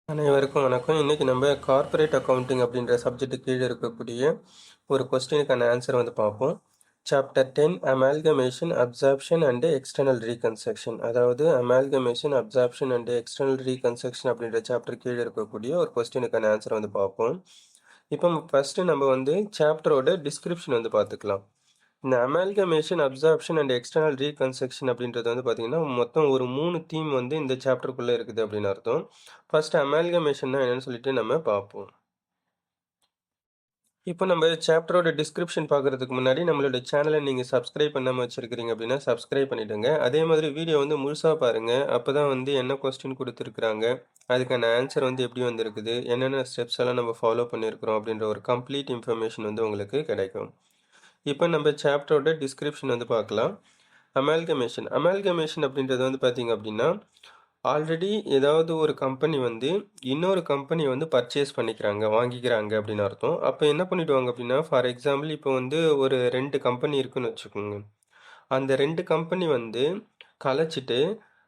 அனைவருக்கும் வணக்கம். இன்னைக்கு நம்ம கார்ப்பரேட் அக்கவுண்டிங் அப்படின்ற சப்ஜெக்ட் கீழே இருக்கக்கூடிய ஒரு கொஸ்டினுக்கான ஆன்சர் வந்து பார்ப்போம். Chapter 10 amalgamation absorption and external reconstruction, அதாவது amalgamation absorption and external reconstruction அப்படின்ற சாப்டர் கீழே இருக்கக்கூடிய ஒரு கொஸ்டினுக்கான ஆன்சர் வந்து பார்ப்போம். இப்போ ஃபர்ஸ்ட் நம்ம வந்து சாப்டரோட டிஸ்கிரிப்ஷன் வந்து பார்த்துக்கலாம். இந்த amalgamation absorption and external reconstruction அப்படின்றது வந்து பார்த்தீங்கன்னா மொத்தம் ஒரு 3 தீம் வந்து இந்த சாப்டருக்குள்ளே இருக்குது அப்படின்னு அர்த்தம். ஃபர்ஸ்ட் அமால்கமேஷன்னா என்னன்னு சொல்லிட்டு நம்ம பார்ப்போம். இப்போ நம்ம சாப்டரோட டிஸ்கிரிப்ஷன் பார்க்குறதுக்கு முன்னாடி நம்மளோட சேனலை நீங்கள் சப்ஸ்கிரைப் பண்ணாமல் வச்சுருக்கிறீங்க அப்படின்னா சப்ஸ்கிரைப் பண்ணிவிடுங்க. அதே மாதிரி வீடியோ வந்து முழுசாக பாருங்கள். அப்போ தான் வந்து என்ன கொஸ்டின் கொடுத்துருக்குறாங்க, அதுக்கான ஆன்சர் வந்து எப்படி வந்திருக்குது, என்னென்ன ஸ்டெப்ஸ் எல்லாம் நம்ம ஃபாலோ பண்ணியிருக்கிறோம் அப்படின்ற ஒரு கம்ப்ளீட் இன்ஃபர்மேஷன் வந்து உங்களுக்கு கிடைக்கும். இப்போ நம்ம சாப்டரோட டிஸ்கிரிப்ஷன் வந்து பார்க்கலாம். அமால்கமேஷன் அப்படின்றது வந்து பார்த்தீங்க அப்படின்னா, ஆல்ரெடி ஏதாவது ஒரு கம்பெனி வந்து இன்னொரு கம்பெனி வந்து பர்ச்சேஸ் பண்ணிக்கிறாங்க, வாங்கிக்கிறாங்க அப்படின்னு அர்த்தம். அப்போ என்ன பண்ணிடுவாங்க அப்படின்னா, ஃபார் எக்ஸாம்பிள் இப்போ வந்து ஒரு 2 கம்பெனி இருக்குன்னு வச்சுக்கோங்க. அந்த 2 கம்பெனி வந்து கலைச்சிட்டு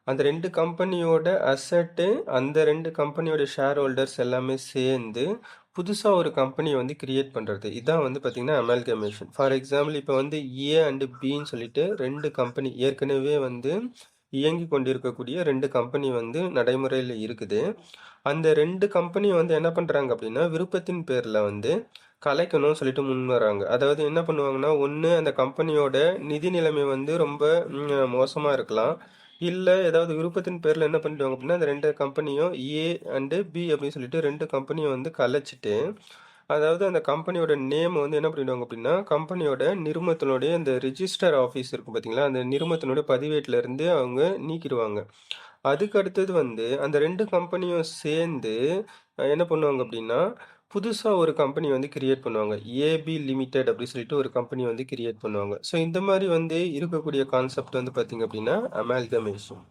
அந்த 2 கம்பெனியோட அசட்டு, அந்த 2 கம்பெனியோட ஷேர் ஹோல்டர்ஸ் எல்லாமே சேர்ந்து புதுசாக ஒரு கம்பெனியை வந்து கிரியேட் பண்ணுறது. இதான் வந்து பார்த்திங்கன்னா அமால்கமேஷன். ஃபார் எக்ஸாம்பிள் இப்போ வந்து ஏ அண்டு பின்னு சொல்லிட்டு 2 கம்பெனி ஏற்கனவே வந்து இயங்கி கொண்டிருக்கக்கூடிய 2 கம்பெனி வந்து நடைமுறையில் இருக்குது. அந்த 2 கம்பெனி வந்து என்ன பண்ணுறாங்க அப்படின்னா, விருப்பத்தின் பேரில் வந்து கலைக்கணும்னு சொல்லிட்டு முன் வராங்க. அதாவது என்ன பண்ணுவாங்கன்னா, ஒன்று அந்த கம்பெனியோட நிதி நிலைமை வந்து ரொம்ப மோசமாக இருக்கலாம். இல்லை ஏதாவது விருப்பத்தின் பேரில் என்ன பண்ணிடுவாங்க அப்படின்னா, அந்த 2 கம்பெனியும் ஏ அண்டு பி அப்படின்னு சொல்லிட்டு 2 கம்பெனியும் வந்து கலைச்சிட்டு, அதாவது அந்த கம்பெனியோட நேம் வந்து என்ன பண்ணிடுவாங்க அப்படின்னா, கம்பெனியோட நிறுவனத்தினுடைய அந்த ரிஜிஸ்டர் ஆஃபீஸ் இருக்கும் பார்த்தீங்களா, அந்த நிறுவனத்தினுடைய பதிவேட்டில் இருந்து அவங்க நீக்கிடுவாங்க. அதுக்கு அடுத்தது வந்து அந்த 2 கம்பெனியும் சேர்ந்து என்ன பண்ணுவாங்க அப்படின்னா, புதுசா ஒரு கம்பெனி வந்து கிரியேட் பண்ணுவாங்க. ஏபி லிமிடெட் அப்படி சொல்லிட்டு ஒரு கம்பெனி வந்து கிரியேட் பண்ணுவாங்க. ஸோ இந்த மாதிரி வந்து இருக்கக்கூடிய கான்செப்ட் வந்து பார்த்தீங்க அப்படின்னா அமால்கமேஷன்.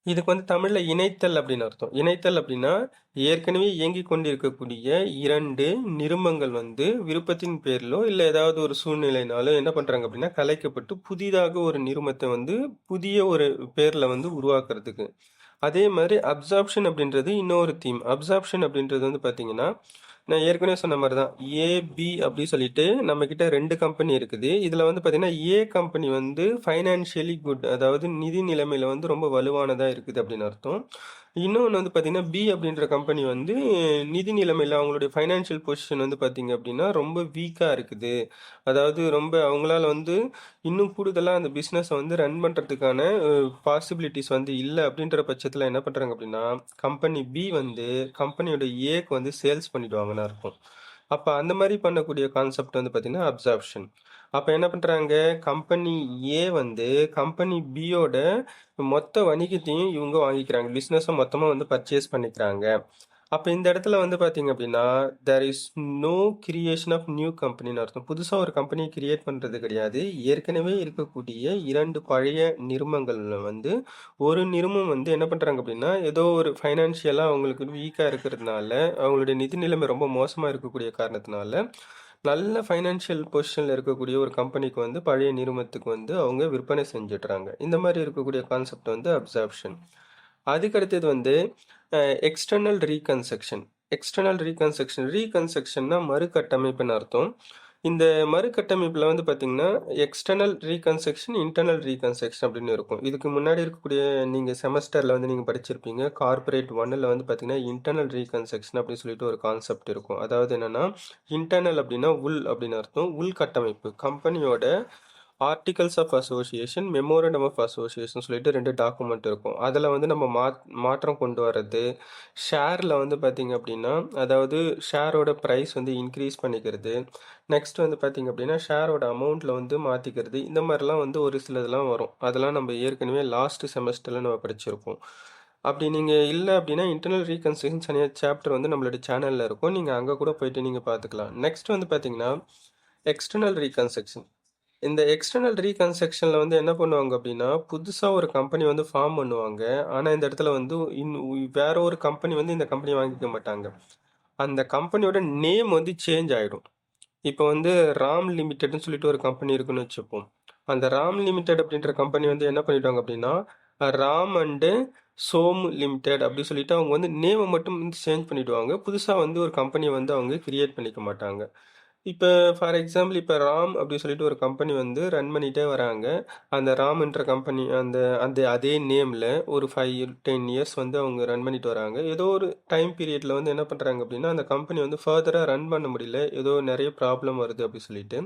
இதுக்கு வந்து தமிழ்ல இணைத்தல் அப்படின்னு அர்த்தம். இணைத்தல் அப்படின்னா ஏற்கனவே இயங்கிக் கொண்டிருக்கக்கூடிய 2 நிறுமங்கள் வந்து விருப்பத்தின் பேரிலோ இல்லை ஏதாவது ஒரு சூழ்நிலைனாலோ என்ன பண்றாங்க அப்படின்னா கலைக்கப்பட்டு புதிதாக ஒரு நிறுமத்தை வந்து புதிய ஒரு பேர்ல வந்து உருவாக்குறதுக்கு. அதே மாதிரி அப்சார்ப்ஷன் அப்படின்றது இன்னொரு தீம். அப்சார்ப்ஷன் அப்படின்றது வந்து பார்த்தீங்கன்னா, நான் ஏற்கனவே சொன்ன மாதிரி தான். ஏ, பி அப்படி சொல்லிட்டு நம்மக்கிட்ட 2 கம்பெனி இருக்குது. இதில் வந்து பார்த்தீங்கன்னா, ஏ கம்பெனி வந்து ஃபைனான்ஷியலி குட், அதாவது நிதி நிலைமையில வந்து ரொம்ப வலுவானதா இருக்குது அப்படின்னு அர்த்தம். இன்னொன்று வந்து பார்த்தீங்கன்னா, பி அப்படின்ற கம்பெனி வந்து நிதி நிலைமையில அவங்களுடைய ஃபைனான்ஷியல் பொசிஷன் வந்து பார்த்தீங்க அப்படின்னா, ரொம்ப வீக்கா இருக்குது. அதாவது ரொம்ப அவங்களால வந்து இன்னும் கூடுதலா அந்த பிஸ்னஸை வந்து ரன் பண்ணுறதுக்கான பாசிபிலிட்டிஸ் வந்து இல்லை அப்படின்ற பட்சத்தில் என்ன பண்ணுறாங்க அப்படின்னா, கம்பெனி பி வந்து கம்பெனியோட ஏக்கு வந்து சேல்ஸ் பண்ணிடுவாங்கன்னு இருக்கும். அப்போ அந்த மாதிரி பண்ணக்கூடிய கான்செப்ட் வந்து பார்த்தீங்கன்னா அப்சார்ப்ஷன். அப்போ என்ன பண்ணுறாங்க, கம்பெனி ஏ வந்து கம்பெனி பியோட மொத்த வணிகத்தையும் இவங்க வாங்கிக்கிறாங்க, பிஸ்னஸை மொத்தமாக வந்து பர்ச்சேஸ் பண்ணிக்கிறாங்க. அப்போ இந்த இடத்துல வந்து பார்த்தீங்க அப்படின்னா, there is no creation of new கம்பெனின்னு அர்த்தம். புதுசாக ஒரு கம்பெனியை கிரியேட் பண்ணுறது கிடையாது. ஏற்கனவே இருக்கக்கூடிய 2 பழைய நிறுவனங்கள்ல வந்து ஒரு நிறுவனம் வந்து என்ன பண்ணுறாங்க அப்படின்னா, ஏதோ ஒரு ஃபைனான்ஷியலாக அவங்களுக்கு வீக்காக இருக்கிறதுனால, அவங்களுடைய நிதி நிலைமை ரொம்ப மோசமாக இருக்கக்கூடிய காரணத்தினால, நல்ல ஃபைனான்ஷியல் பொசிஷனில் இருக்கக்கூடிய ஒரு கம்பெனிக்கு வந்து பழைய நிறுவனத்துக்கு வந்து அவங்க விற்பனை செஞ்சிடுறாங்க. இந்த மாதிரி இருக்கக்கூடிய கான்செப்ட் வந்து அப்சார்ப்ஷன். அதுக்கு அடுத்தது வந்து எக்ஸ்டர்னல் ரீகன்ஸ்ட்ரக்ஷன். எக்ஸ்டர்னல் ரீகன்ஸ்ட்ரக்ஷன், ரீகன்ஸ்ட்ரக்ஷன்னா மறுகட்டமைப்புன்னு அர்த்தம். இந்த மறுகட்டமைப்பில் வந்து பார்த்தீங்கன்னா, எக்ஸ்டர்னல் ரீகன்ஸ்ட்ரக்ஷன், இன்டர்னல் ரீகன்ஸ்ட்ரக்ஷன் அப்படின்னு இருக்கும். இதுக்கு முன்னாடி இருக்கக்கூடிய நீங்கள் செமஸ்டரில் வந்து நீங்கள் படிச்சிருப்பீங்க. கார்ப்பரேட் 1ல் வந்து பார்த்தீங்கன்னா, இன்டர்னல் ரீகன்ஸ்ட்ரக்ஷன் அப்படின்னு சொல்லிட்டு ஒரு கான்செப்ட் இருக்கும். அதாவது என்னன்னா, இன்டர்னல் அப்படின்னா உள் அப்படின்னு அர்த்தம். உள்கட்டமைப்பு, கம்பெனியோட articles of association, memorandum of association சொல்லிட்டு 2 டாக்குமெண்ட் இருக்கும். அதில் வந்து நம்ம மாற்றம் கொண்டு வர்றது, ஷேரில் வந்து பார்த்திங்க அப்படின்னா, அதாவது ஷேரோட ப்ரைஸ் வந்து இன்க்ரீஸ் பண்ணிக்கிறது, நெக்ஸ்ட் வந்து பார்த்திங்க அப்படின்னா ஷேரோட அமௌண்ட்டில் வந்து மாற்றிக்கிறது, இந்த மாதிரிலாம் வந்து ஒரு சிலதெல்லாம் வரும். அதெல்லாம் நம்ம ஏற்கனவே லாஸ்ட் செமஸ்டரில் நம்ம படிச்சிருப்போம். அப்படி நீங்கள் இல்லை அப்படின்னா இன்டர்னல் ரீகன்ஸ்ட்ரக்ஷன் தனியாக சாப்டர் வந்து நம்மளோட சேனலில் இருக்கும். நீங்கள் அங்கே கூட போயிட்டு நீங்கள் பார்த்துக்கலாம். நெக்ஸ்ட் வந்து பார்த்தீங்கன்னா எக்ஸ்டர்னல் ரீகன்ஸ்ட்ரக்ஷன். இந்த எக்ஸ்டர்னல் ரீகன்ஸ்ட்ரக்ஷனில் வந்து என்ன பண்ணுவாங்க அப்படின்னா, புதுசாக ஒரு கம்பெனி வந்து ஃபார்ம் பண்ணுவாங்க. ஆனால் இந்த இடத்துல வந்து வேற ஒரு கம்பெனி வந்து இந்த கம்பெனி வாங்கிக்க மாட்டாங்க. அந்த கம்பெனியோட நேம் வந்து சேஞ்ச் ஆகிடும். இப்போ வந்து ராம் லிமிடெட்னு சொல்லிட்டு ஒரு கம்பெனி இருக்குன்னு வச்சுப்போம். அந்த ராம் லிமிடெட் அப்படின்ற கம்பெனி வந்து என்ன பண்ணிடுவாங்க அப்படின்னா, ராம் அண்டு சோம் லிமிடெட் அப்படி சொல்லிட்டு அவங்க வந்து நேமை மட்டும் சேஞ்ச் பண்ணிடுவாங்க. புதுசாக வந்து ஒரு கம்பெனியை வந்து அவங்க கிரியேட் பண்ணிக்க மாட்டாங்க. இப்போ ஃபார் எக்ஸாம்பிள் இப்போ ராம் அப்படி சொல்லிட்டு ஒரு கம்பெனி வந்து ரன் பண்ணிகிட்டே வராங்க. அந்த ராம்ன்ற கம்பெனி அந்த அந்த அதே நேமில் ஒரு 5-10 இயர்ஸ் வந்து அவங்க ரன் பண்ணிட்டு வராங்க. ஏதோ ஒரு டைம் பீரியடில் வந்து என்ன பண்ணுறாங்க அப்படின்னா அந்த கம்பெனி வந்து ஃபர்தராக ரன் பண்ண முடியல, ஏதோ நிறைய ப்ராப்ளம் வருது அப்படி சொல்லிட்டு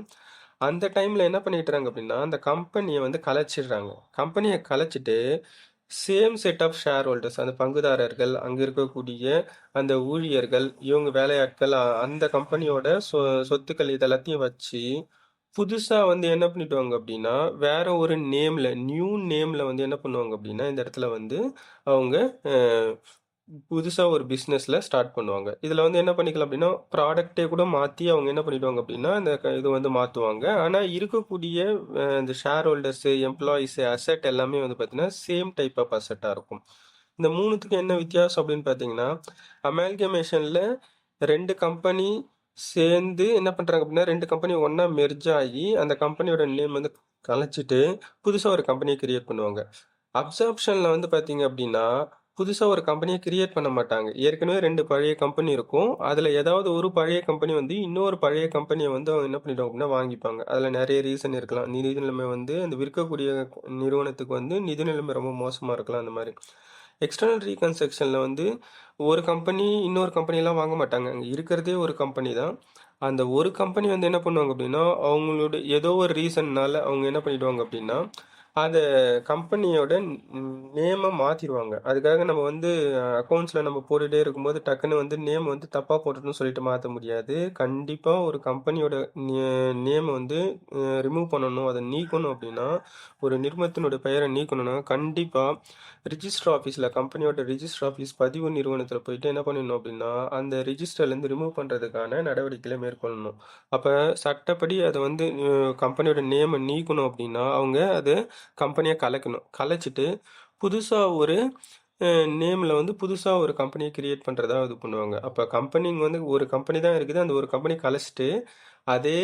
அந்த டைமில் என்ன பண்ணிட்டுறாங்க அப்படின்னா அந்த கம்பெனியை வந்து கலைச்சிடுறாங்க. கம்பெனியை கலைச்சிட்டு same set of share holders அந்த பங்குதாரர்கள் அங்கே இருக்கக்கூடிய அந்த ஊழியர்கள் இவங்க வேலையாட்கள் அந்த கம்பெனியோட சொத்துக்கள் இதெல்லாத்தையும் வச்சு புதுசா வந்து என்ன பண்ணிடுவாங்க அப்படின்னா வேற ஒரு நேம்ல நியூ நேம்ல வந்து என்ன பண்ணுவாங்க அப்படின்னா இந்த இடத்துல வந்து அவங்க புதுசா ஒரு பிஸ்னஸ்ல ஸ்டார்ட் பண்ணுவாங்க. இதுல வந்து என்ன பண்ணிக்கலாம் அப்படின்னா ப்ராடக்டே கூட மாத்தி அவங்க என்ன பண்ணிடுவாங்க அப்படின்னா இந்த இது வந்து மாத்துவாங்க. ஆனா இருக்கக்கூடிய இந்த ஷேர் ஹோல்டர்ஸ், எம்ப்ளாயிஸ், அசெட் எல்லாமே வந்து பார்த்தீங்கன்னா சேம் டைப் ஆஃப் அசெட்டா இருக்கும். இந்த மூணுத்துக்கு என்ன வித்தியாசம் அப்படின்னு பார்த்தீங்கன்னா அமால்கமேஷன்ல 2 கம்பெனி சேர்ந்து என்ன பண்றாங்க அப்படின்னா 2 கம்பெனி ஒண்ணா மெர்ஜ் ஆகி அந்த கம்பெனியோட நேம் வந்து கலைச்சிட்டு புதுசா ஒரு கம்பெனியை கிரியேட் பண்ணுவாங்க. அப்சார்ப்ஷன்ல வந்து பார்த்தீங்க அப்படின்னா புதுசா ஒரு கம்பெனியை கிரியேட் பண்ண மாட்டாங்க. ஏற்கனவே 2 பழைய கம்பெனி இருக்கும். அதுல ஏதாவது ஒரு பழைய கம்பெனி வந்து இன்னொரு பழைய கம்பெனியை வந்து அவங்க என்ன பண்ணிடுவாங்க அப்படின்னா வாங்கிப்பாங்க. அதுல நிறைய ரீசன் இருக்கலாம். நிதி நிலைமை வந்து அந்த விற்கக்கூடிய நிறுவனத்துக்கு வந்து நிதி நிலைமை ரொம்ப மோசமா இருக்கலாம் அந்த மாதிரி. எக்ஸ்டர்னல் ரீகன்ஸ்ட்ரக்ஷன்ல வந்து ஒரு கம்பெனி இன்னொரு கம்பெனிலாம் வாங்க மாட்டாங்க. அங்க இருக்கிறதே ஒரு கம்பெனி தான். அந்த ஒரு கம்பெனி வந்து என்ன பண்ணுவாங்க அப்படின்னா அவங்களோட ஏதோ ஒரு ரீசன்னால அவங்க என்ன பண்ணிடுவாங்க அப்படின்னா அந்த கம்பெனியோட நேமை மாற்றிடுவாங்க. அதுக்காக நம்ம வந்து அக்கௌண்ட்ஸில் நம்ம போட்டுகிட்டே இருக்கும்போது டக்குன்னு வந்து நேம் வந்து தப்பாக போட்டுட்டுன்னு சொல்லிட்டு மாற்ற முடியாது. கண்டிப்பாக ஒரு கம்பெனியோட நேமை வந்து ரிமூவ் பண்ணணும், அதை நீக்கணும் அப்படின்னா ஒரு நிறுவனத்தினுடைய பெயரை நீக்கணும்னா கண்டிப்பாக ரிஜிஸ்டர் ஆஃபீஸில் கம்பெனியோட ரிஜிஸ்டர் ஆஃபீஸ் பதிவு நிறுவனத்தில் போயிட்டு என்ன பண்ணணும் அப்படின்னா அந்த ரிஜிஸ்டர்லேருந்து ரிமூவ் பண்ணுறதுக்கான நடவடிக்கைகளை மேற்கொள்ளணும். அப்போ சட்டப்படி அதை வந்து கம்பெனியோட நேமை நீக்கணும் அப்படின்னா அவங்க அதை கம்பெனியை கலைக்கணும். கலைச்சிட்டு புதுசாக ஒரு நேமில் வந்து புதுசாக ஒரு கம்பெனியை கிரியேட் பண்ணுறதா இது பண்ணுவாங்க. அப்போ கம்பெனிங்க வந்து ஒரு கம்பெனி தான் இருக்குது. அந்த ஒரு கம்பெனி கலைச்சிட்டு அதே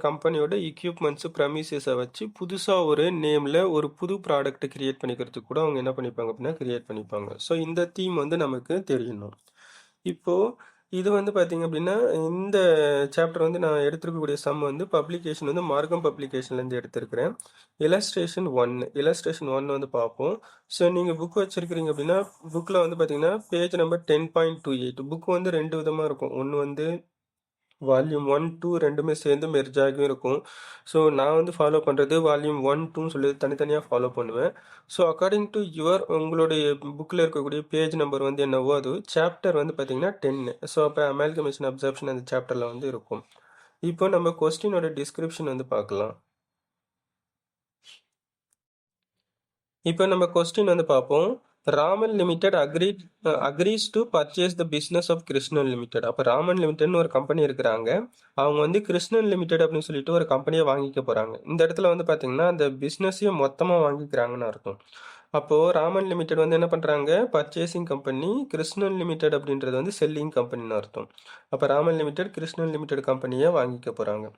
கம்பெனியோட எக்யூப்மெண்ட்ஸு ப்ரமிசஸை வச்சு புதுசாக ஒரு நேமில் ஒரு புது ப்ராடக்ட் கிரியேட் பண்ணிக்கிறதுக்கு கூட அவங்க என்ன பண்ணிப்பாங்க அப்படின்னா கிரியேட் பண்ணிப்பாங்க. ஸோ இந்த தீம் வந்து நமக்கு தெரியணும். இப்போது இது வந்து பார்த்தீங்க அப்படின்னா இந்த சாப்டர் வந்து நான் எடுத்துருக்கக்கூடிய சம் வந்து பப்ளிகேஷன் வந்து மார்க்கம் பப்ளிகேஷன்லேருந்து எடுத்திருக்கிறேன். இலஸ்ட்ரேஷன் 1 வந்து பார்ப்போம். ஸோ நீங்கள் புக் வச்சுருக்கிறீங்க அப்படின்னா புக்கில் வந்து பார்த்தீங்கன்னா பேஜ் நம்பர் 10.28. புக் வந்து 2 விதமாக இருக்கும். ஒன்று வந்து வால்யூம் 1, 2 ரெண்டுமே சேர்ந்து மெர்ஜ் ஆகியும் இருக்கும். ஸோ நான் வந்து ஃபாலோ பண்ணுறது வால்யூம் 1, 2 சொல்லி தனித்தனியாக ஃபாலோ பண்ணுவேன். ஸோ அக்கார்டிங் டு உங்களுடைய புக்கில் இருக்கக்கூடிய பேஜ் நம்பர் வந்து என்னவோ அது சாப்டர் வந்து பார்த்தீங்கன்னா 10. ஸோ அப்போ அமால்கமேஷன் அப்சர்ப்ஷன் அந்த சாப்டரில் வந்து இருக்கும். இப்போ நம்ம கொஸ்டினோட டிஸ்கிரிப்ஷன் வந்து பார்க்கலாம். இப்போ நம்ம கொஸ்டின் வந்து பார்ப்போம். Raman limited agrees to purchase the business of Krishnan limited. அப்போ ராமன் லிமிடெட்னு ஒரு கம்பெனி இருக்கிறாங்க. அவங்க வந்து கிருஷ்ணன் லிமிடெட் அப்படின்னு சொல்லிட்டு ஒரு கம்பெனியை வாங்கிக்க போகிறாங்க. இந்த இடத்துல வந்து பார்த்தீங்கன்னா அந்த பிஸ்னஸையும் மொத்தமாக வாங்கிக்கிறாங்கன்னு அர்த்தம். அப்போது ராமன் லிமிடெட் வந்து என்ன பண்ணுறாங்க பர்ச்சேசிங் கம்பெனி, கிருஷ்ணன் லிமிடெட் அப்படின்றது வந்து செல்லிங் கம்பெனின்னு அர்த்தம். அப்போ ராமன் லிமிடெட் கிருஷ்ணன் லிமிடெட் கம்பெனியை வாங்கிக்க போகிறாங்க.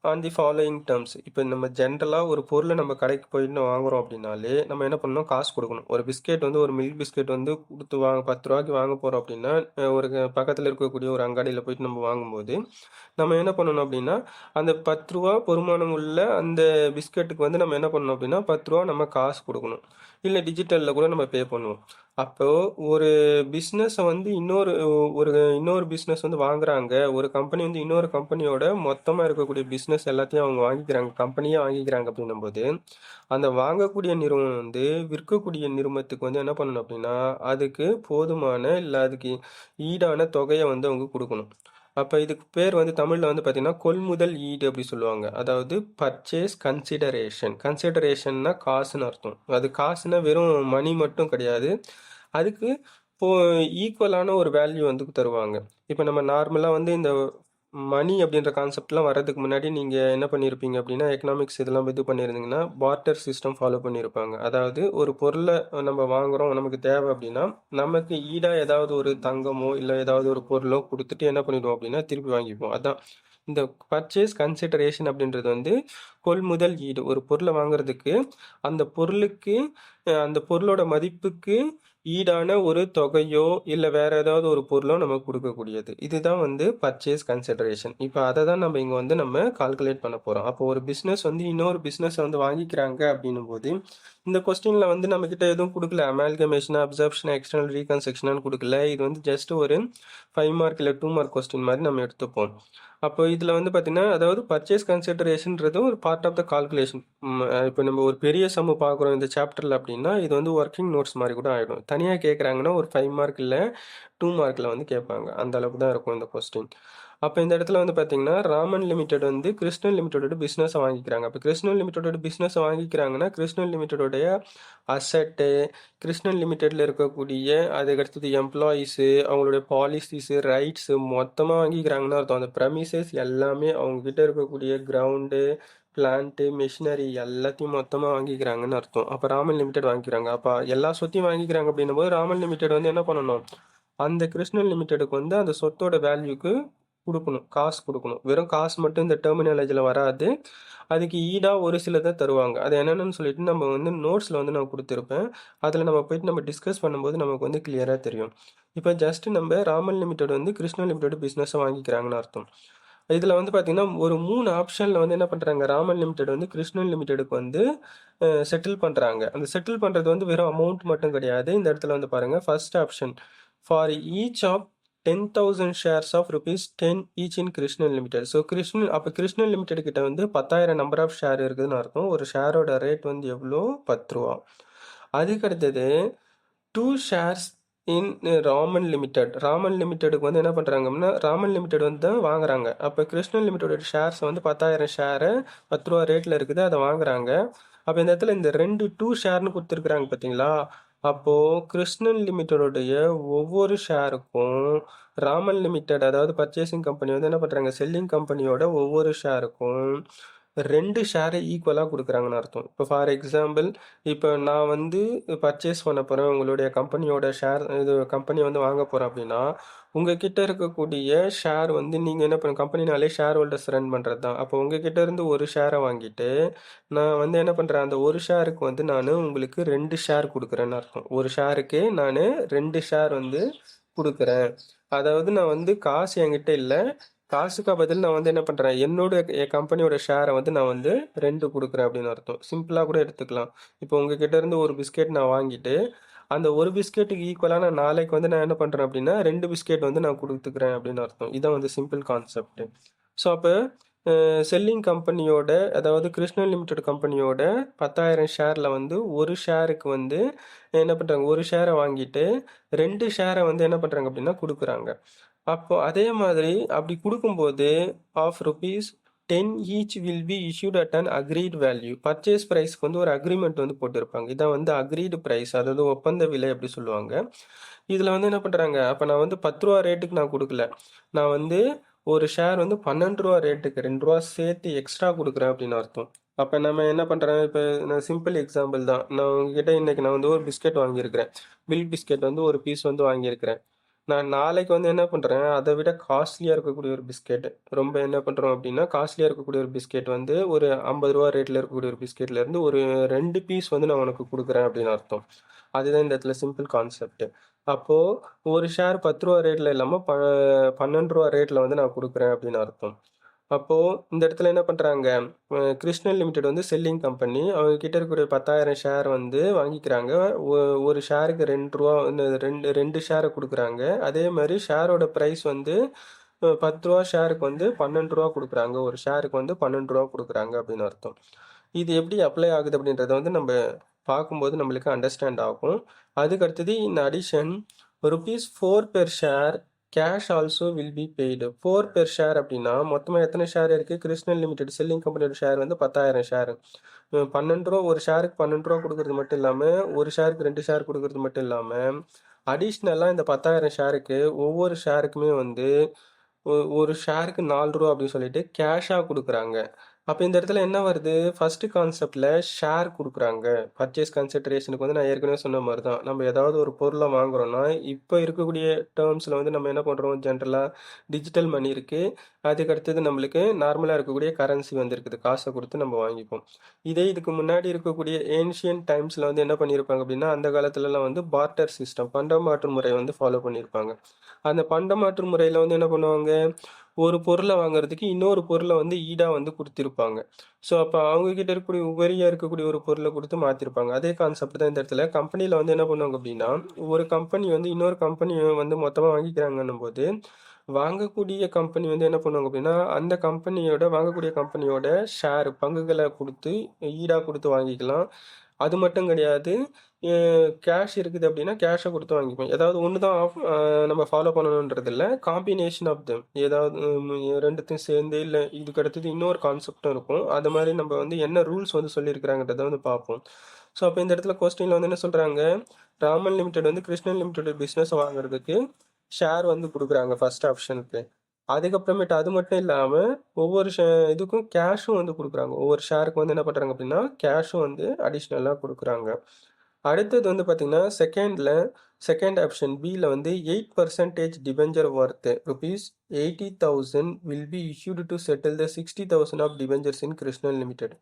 On the following terms. இப்போ நம்ம ஜென்ரலாக ஒரு பொருளை நம்ம கடைக்கு போயிட்டு வாங்குறோம் அப்படின்னாலே நம்ம என்ன பண்ணணும் காசு கொடுக்கணும். ஒரு பிஸ்கெட் வந்து ஒரு மில்க் பிஸ்கெட் வந்து கொடுத்து 10 ரூபாய்க்கு வாங்க போகிறோம் அப்படின்னா ஒரு பக்கத்தில் இருக்கக்கூடிய ஒரு அங்காடியில் போயிட்டு நம்ம வாங்கும்போது நம்ம என்ன பண்ணணும் அப்படின்னா அந்த 10 ரூபா பொறுமானம் உள்ள அந்த பிஸ்கெட்டுக்கு வந்து நம்ம என்ன பண்ணணும் அப்படின்னா 10 ரூபா நம்ம காசு கொடுக்கணும். இல்லை டிஜிட்டலில் கூட நம்ம பே பண்ணுவோம். அப்போது ஒரு பிஸ்னஸை வந்து இன்னொரு பிஸ்னஸ் வந்து வாங்குறாங்க. ஒரு கம்பெனி வந்து இன்னொரு கம்பெனியோட மொத்தமாக இருக்கக்கூடிய பிஸ்னஸ் எல்லாத்தையும் அவங்க வாங்கிக்கிறாங்க, கம்பெனியே வாங்கிக்கிறாங்க அப்படின்னும்போது அந்த வாங்கக்கூடிய நிறுவனம் வந்து விற்கக்கூடிய நிறுவனத்துக்கு வந்து என்ன பண்ணணும் அப்படின்னா அதுக்கு போதுமான இல்லை அதுக்கு ஈடான தொகையை வந்து அவங்க கொடுக்கணும். அப்போ இதுக்கு பேர் வந்து தமிழில் வந்து பார்த்தீங்கன்னா கொள்முதல் ஈடு அப்படி சொல்லுவாங்க. அதாவது பர்ச்சேஸ் கன்சிடரேஷன். கன்சிடரேஷன்னா காசுன்னு அர்த்தம். அது காசுன்னா வெறும் மணி மட்டும் கிடையாது. அதுக்கு ஈக்குவலான ஒரு வேல்யூ வந்து தருவாங்க. இப்போ நம்ம நார்மலாக வந்து இந்த மணி அப்படின்ற கான்செப்ட்லாம் வர்றதுக்கு முன்னாடி நீங்கள் என்ன பண்ணியிருப்பீங்க அப்படின்னா எக்கனாமிக்ஸ் இதெல்லாம் இது பண்ணியிருந்தீங்கன்னா பார்ட்டர் சிஸ்டம் ஃபாலோ பண்ணியிருப்பாங்க. அதாவது ஒரு பொருளை நம்ம வாங்குகிறோம், நமக்கு தேவை அப்படின்னா நமக்கு ஈடாக ஏதாவது ஒரு தங்கமோ இல்லை ஏதாவது ஒரு பொருளோ கொடுத்துட்டு என்ன பண்ணிடுவோம் அப்படின்னா திருப்பி வாங்கிப்போம். அதான் இந்த பர்ச்சேஸ் கன்சிடரேஷன் அப்படின்றது வந்து கொள்முதல் ஈடு. ஒரு பொருளை வாங்குறதுக்கு அந்த பொருளுக்கு அந்த பொருளோட மதிப்புக்கு ஈடான ஒரு தொகையோ இல்லை வேற ஏதாவது ஒரு பொருளோ நமக்கு கொடுக்கக்கூடியது. இதுதான் வந்து பர்ச்சேஸ் கன்சிடரேஷன். இப்போ அதை தான் நம்ம இங்கே வந்து நம்ம கால்குலேட் பண்ண போகிறோம். அப்போ ஒரு பிஸ்னஸ் வந்து இன்னொரு பிஸ்னஸை வந்து வாங்கிக்கிறாங்க அப்படின்னும் போது இந்த கொஸ்டினில் வந்து நம்மக்கிட்ட எதுவும் கொடுக்கல. அமால்கமேஷன், அப்சர்ப்ஷன், எக்ஸ்டர்னல் ரீகன்ஸ்ட்ரக்ஷன் கொடுக்கல. இது வந்து ஜஸ்ட் ஒரு 5 மார்க் இல்லை 2 மார்க் கொஸ்டின் மாதிரி நம்ம எடுத்துப்போம். அப்போ இதில் வந்து பார்த்தீங்கன்னா, அதாவது பர்ச்சேஸ் கன்சிடரேஷன்றது ஒரு பார்ட் ஆஃப் த கால்குலேஷன். இப்போ நம்ம ஒரு பெரிய சம்மு பார்க்குறோம் இந்த சாப்டரில் அப்படின்னா, இது வந்து ஒர்க்கிங் நோட்ஸ் மாதிரி கூட ஆகிடும். தனியாக கேட்குறாங்கன்னா ஒரு 5 மார்க் இல்லை 2 மார்க்கில் வந்து கேட்பாங்க. அந்த அளவுக்கு தான் இருக்கும் இந்த கொஸ்டின். அப்போ இந்த இடத்துல வந்து பார்த்தீங்கன்னா, ராமன் லிமிடெட் வந்து கிருஷ்ணன் லிமிடெடோட பிஸ்னஸை வாங்கிக்கிறாங்க. அப்போ கிருஷ்ணன் லிமிடெடோட பிஸ்னஸை வாங்கிக்கிறாங்கன்னா, கிருஷ்ணன் லிமிடெடோடைய அசட்டு, கிருஷ்ணன் லிமிடெடில் இருக்கக்கூடிய அதுக்கடுத்தது எம்ப்ளாயீஸு, அவங்களுடைய பாலிசிஸு, ரைட்ஸு மொத்தமாக வாங்கிக்கிறாங்கன்னு அர்த்தம். அந்த ப்ரமிசஸ் எல்லாமே அவங்கக்கிட்ட இருக்கக்கூடிய கிரவுண்டு, பிளான்ட்டு, மிஷினரி எல்லாத்தையும் மொத்தமாக வாங்கிக்கிறாங்கன்னு அர்த்தம். அப்போ ராமன் லிமிடெட் வாங்கிக்கிறாங்க. அப்போ எல்லா சொத்தையும் வாங்கிக்கிறாங்க அப்படின்னும் போது ராமன் லிமிடெட் வந்து என்ன பண்ணணும், அந்த கிருஷ்ணன் லிமிடெடுக்கு வந்து அந்த சொத்தோட வேல்யூக்கு கொடுக்கணும், காசு கொடுக்கணும். வெறும் காசு மட்டும் இந்த டெர்மினாலஜியில் வராது. அதுக்கு ஈடாக ஒரு சிலதை தருவாங்க. அது என்னென்னு சொல்லிட்டு நம்ம வந்து நோட்ஸில் வந்து நான் கொடுத்துருப்பேன். அதில் நம்ம போயிட்டு நம்ம டிஸ்கஸ் பண்ணும்போது நமக்கு வந்து கிளியராக தெரியும். இப்போ ஜஸ்ட் நம்ம ராமன் லிமிடெட் வந்து கிருஷ்ணன் லிமிடெட் பிஸ்னஸை வாங்கிக்கிறாங்கன்னு அர்த்தம். இதில் வந்து பார்த்தீங்கன்னா ஒரு 3 ஆப்ஷனில் வந்து என்ன பண்ணுறாங்க, ராமன் லிமிடெட் வந்து கிருஷ்ணன் லிமிடெடுக்கு வந்து செட்டில் பண்ணுறாங்க. அந்த செட்டில் பண்ணுறது வந்து வெறும் அமௌண்ட் மட்டும் கிடையாது. இந்த இடத்துல வந்து பாருங்கள், first option for each of 10,000 shares of ₹10 each in Krishnan limited. So Krishnan limited கிட்ட வந்து 10,000 நம்பர் ஆஃப் ஷேர் இருக்குதுன்னு அர்த்தம். ஒரு ஷேரோட ரேட் வந்து எவ்வளோ, ₹10. அதுக்கு அடுத்தது 2 shares in Raman limited. Raman லிமிடெடுக்கு வந்து என்ன பண்ணுறாங்க அப்படின்னா, ராமன் லிமிடெட் வந்து தான் வாங்குறாங்க. அப்போ கிருஷ்ணன் லிமிடெடோட ஷேர்ஸ் வந்து 10,000 ஷேரு ₹10 ரேட்டில் இருக்குது, அதை வாங்குறாங்க. அப்போ இந்த இடத்துல இந்த 2 ஷேர்னு கொடுத்துருக்குறாங்க பார்த்தீங்களா. அப்போது கிருஷ்ணன் லிமிட்டடோடைய ஒவ்வொரு ஷேருக்கும் ராமன் லிமிடெட், அதாவது பர்ச்சேசிங் கம்பெனி வந்து என்ன பண்ணுறாங்க, செல்லிங் கம்பெனியோட ஒவ்வொரு ஷேருக்கும் 2 ஷேரை ஈக்குவலாக கொடுக்குறாங்கன்னு அர்த்தம். இப்போ ஃபார் எக்ஸாம்பிள், இப்போ நான் வந்து பர்ச்சேஸ் பண்ண போகிறேன், உங்களுடைய கம்பெனியோட ஷேர், இது கம்பெனி வந்து வாங்க போகிறேன் அப்படின்னா, உங்ககிட்ட இருக்கக்கூடிய ஷேர் வந்து நீங்கள் என்ன பண்ண, கம்பெனினாலே ஷேர் ஹோல்டர்ஸ் ரன் பண்ணுறது தான். அப்போ உங்ககிட்ட இருந்து ஒரு ஷேரை வாங்கிட்டு நான் வந்து என்ன பண்ணுறேன், அந்த ஒரு ஷேருக்கு வந்து நான் உங்களுக்கு 2 ஷேர் கொடுக்குறேன்னு அர்த்தம். ஒரு ஷேருக்கு நான் 2 ஷேர் வந்து கொடுக்குறேன். அதாவது நான் வந்து காசு என்கிட்ட இல்லை, காசுக்கு பதில் நான் வந்து என்ன பண்ணுறேன், என் கம்பெனியோட ஷேரை வந்து நான் வந்து 2 கொடுக்குறேன் அப்படின்னு அர்த்தம். சிம்பிளாக கூட எடுத்துக்கலாம். இப்போ உங்ககிட்ட இருந்து ஒரு பிஸ்கெட் நான் வாங்கிட்டு அந்த ஒரு பிஸ்கெட்டுக்கு ஈக்குவலாக நான் நாளைக்கு வந்து நான் என்ன பண்ணுறேன் அப்படின்னா 2 பிஸ்கெட் வந்து நான் கொடுத்துக்கிறேன் அப்படின்னு அர்த்தம். இதான் வந்து சிம்பிள் கான்செப்ட். ஸோ அப்போ செல்லிங் கம்பெனியோட, அதாவது கிருஷ்ணன் லிமிடெட் கம்பெனியோட 10,000 ஷேரில் வந்து ஒரு ஷேருக்கு வந்து என்ன பண்ணுறாங்க, ஒரு ஷேரை வாங்கிட்டு 2 ஷேரை வந்து என்ன பண்ணுறாங்க அப்படின்னா கொடுக்குறாங்க. அப்போ அதே மாதிரி அப்படி கொடுக்கும்போது of ₹10 each will be issued at an agreed value. Purchase ப்ரைஸ்க்கு வந்து ஒரு அக்ரிமெண்ட் வந்து போட்டிருப்பாங்க. இதான் வந்து அக்ரீடு ப்ரைஸ், அதாவது ஒப்பந்த விலை அப்படி சொல்லுவாங்க. இதில் வந்து என்ன பண்ணுறாங்க, அப்போ நான் வந்து ₹10 ரேட்டுக்கு நான் கொடுக்கல, நான் வந்து ஒரு ஷேர் வந்து ₹12 ரேட்டுக்கு ₹2 சேர்த்து எக்ஸ்ட்ரா கொடுக்குறேன் அப்படின்னு அர்த்தம். அப்போ நம்ம என்ன பண்ணுறேன், இப்போ நான் சிம்பிள் எக்ஸாம்பிள் தான், நான் உங்ககிட்ட இன்றைக்கி நான் வந்து ஒரு பிஸ்கெட் வாங்கியிருக்கிறேன், மில்க் பிஸ்கெட் வந்து ஒரு பீஸ் வந்து வாங்கியிருக்கிறேன். நான் நாளைக்கு வந்து என்ன பண்ணுறேன், அதை விட காஸ்ட்லியாக இருக்கக்கூடிய ஒரு பிஸ்கெட், ரொம்ப என்ன பண்ணுறோம் அப்படின்னா காஸ்ட்லியாக இருக்கக்கூடிய ஒரு பிஸ்கெட் வந்து ஒரு ₹50 ரேட்டில் இருக்கக்கூடிய ஒரு பிஸ்கெட்லேருந்து ஒரு 2 பீஸ் வந்து நான் உனக்கு கொடுக்குறேன் அப்படின்னு அர்த்தம். அதுதான் இந்த இடத்துல சிம்பிள் கான்செப்ட். அப்போது ஒரு ஷேர் ₹10 ரேட்டில் இல்லாமல் ₹12 ரேட்டில் வந்து நான் கொடுக்குறேன் அப்படின்னு அர்த்தம். அப்போது இந்த இடத்துல என்ன பண்ணுறாங்க, கிருஷ்ணன் லிமிடெட் வந்து செல்லிங் கம்பெனி, அவங்க கிட்ட இருக்கக்கூடிய 10,000 ஷேர் வந்து வாங்கிக்கிறாங்க. ஒரு ஷேருக்கு ₹2 2 ஷேரை கொடுக்குறாங்க. அதே மாதிரி ஷேரோட ப்ரைஸ் வந்து ₹10 ஷேருக்கு வந்து ₹12 கொடுக்குறாங்க. ஒரு ஷேருக்கு வந்து ₹12 கொடுக்குறாங்க அப்படின்னு அர்த்தம். இது எப்படி அப்ளை ஆகுது அப்படின்றத வந்து நம்ம பார்க்கும்போது நம்மளுக்கு அண்டர்ஸ்டாண்ட் ஆகும். அதுக்கு அடுத்தது in addition ₹4 per share cash also will be paid. 4 per share அப்படின்னா மொத்தமாக எத்தனை ஷேர் இருக்குது, கிருஷ்ணன் லிமிடெட் செல்லிங் கம்பெனியோட ஷேர் வந்து 10,000 ஷேர். ₹12, ஒரு ஷேருக்கு ₹12 கொடுக்குறது மட்டும் இல்லாமல், ஒரு ஷேருக்கு 2 ஷேர் கொடுக்குறது மட்டும் இல்லாமல், அடிஷ்னலாக இந்த 10,000 ஷேருக்கு ஒவ்வொரு ஷேருக்குமே வந்து ஒரு ஷேருக்கு ₹4 அப்படின்னு சொல்லிட்டு கேஷாக கொடுக்குறாங்க. அப்ப இந்த இடத்துல என்ன வருது? ஃபர்ஸ்ட் கான்செப்ட்ல ஷேர் குடுக்குறாங்க. பர்ச்சேஸ் கன்சிடரேஷனுக்கு வந்து நான் ஏற்கனவே சொன்ன மாரி தான். நம்ம ஏதாவது ஒரு பொருள வாங்குறோம்னா, இப்ப இருக்கக்கூடிய டெர்ம்ஸ்ல வந்து நம்ம என்ன பண்றோம்? ஜென்ரலா டிஜிட்டல் மணி இருக்கு. அதுக்கு அடுத்தது நம்மளுக்கு நார்மலா இருக்கக்கூடிய கரன்சி வந்து இருக்குது. காச குடுத்து நம்ம வாங்கிப்போம். இதே இதுக்கு முன்னாடி இருக்கக்கூடிய ஏன்ஷியன்ட் டைம்ஸ்ல வந்து என்ன பண்ணியிருப்பாங்க அப்டின்னா, அந்த காலத்துலலாம் வந்து பார்ட்டர் சிஸ்டம் பண்டமாற்று முறை வந்து ஃபாலோ பண்ணியிருப்பாங்க. அந்த பண்டமாற்று முறையில வந்து என்ன பண்ணுவாங்க? ஒரு பொருள வாங்குறதுக்கு இன்னொரு பொருள வந்து ஈடா வந்து குடுத்திருப்பாங்க. ஸோ, அப்ப அவங்க கிட்ட இருக்கக்கூடிய உபரியா இருக்கக்கூடிய ஒரு பொருள குடுத்து மாத்திருப்பாங்க. அதே கான்செப்ட் தான் இந்த இடத்துல. கம்பெனில வந்து என்ன பண்ணுவாங்க அப்டின்னா, ஒரு கம்பெனி வந்து இன்னொரு கம்பெனிய வந்து மொத்தமா வாங்கிக்கிறாங்கன்னும்போது, வாங்கக்கூடிய கம்பெனி வந்து என்ன பண்ணுவாங்க அப்டின்னா, அந்த கம்பெனியோட வாங்கக்கூடிய கம்பெனியோட ஷேர் பங்குகள குடுத்து ஈடா குடுத்து வாங்கிக்கலாம். அது மட்டும் கிடையாது. எ கேஷ் இருக்குது அப்டின்னா, கேஷ குடுத்து வாங்கிப்போம். ஏதாவது ஒண்ணு தான் ஆஃப் நம்ம ஃபாலோ பண்ணணுன்றது இல்ல. Combination of them. ஏதாவது 2த்தையும் சேர்ந்து இல்ல இதுக்கு அடுத்தது இன்னொரு கான்செப்டும் இருக்கும். அது மாரி நம்ம வந்து என்ன ரூல்ஸ் வந்து சொல்லியிருக்கிறாங்கன்றத வந்து பார்ப்போம். ஸோ, அப்ப இந்த இடத்துல கொஸ்டின்ல வந்து என்ன சொல்றாங்க, ராமன் லிமிடெட் வந்து கிருஷ்ணன் லிமிடெட் பிசினஸ வாங்குறதுக்கு ஷேர் வந்து குடுக்குறாங்க ஃபர்ஸ்ட் ஆப்ஷனுக்கு. அதுக்கப்புறமேட்டு அது மட்டும் இல்லாம, ஒவ்வொரு இதுக்கும் கேஷும் வந்து குடுக்குறாங்க. ஒவ்வொரு ஷேருக்கு வந்து என்ன பண்றாங்க அப்டின்னா, கேஷும் வந்து அடிஷனலா குடுக்குறாங்க. அடுத்தது வந்து பார்த்தீங்கன்னா, செகண்ட் ஆப்ஷன் பில வந்து 8% debenture worth ₹80,000 will be issued to settle the 60,000 of debentures in Krishnan limited.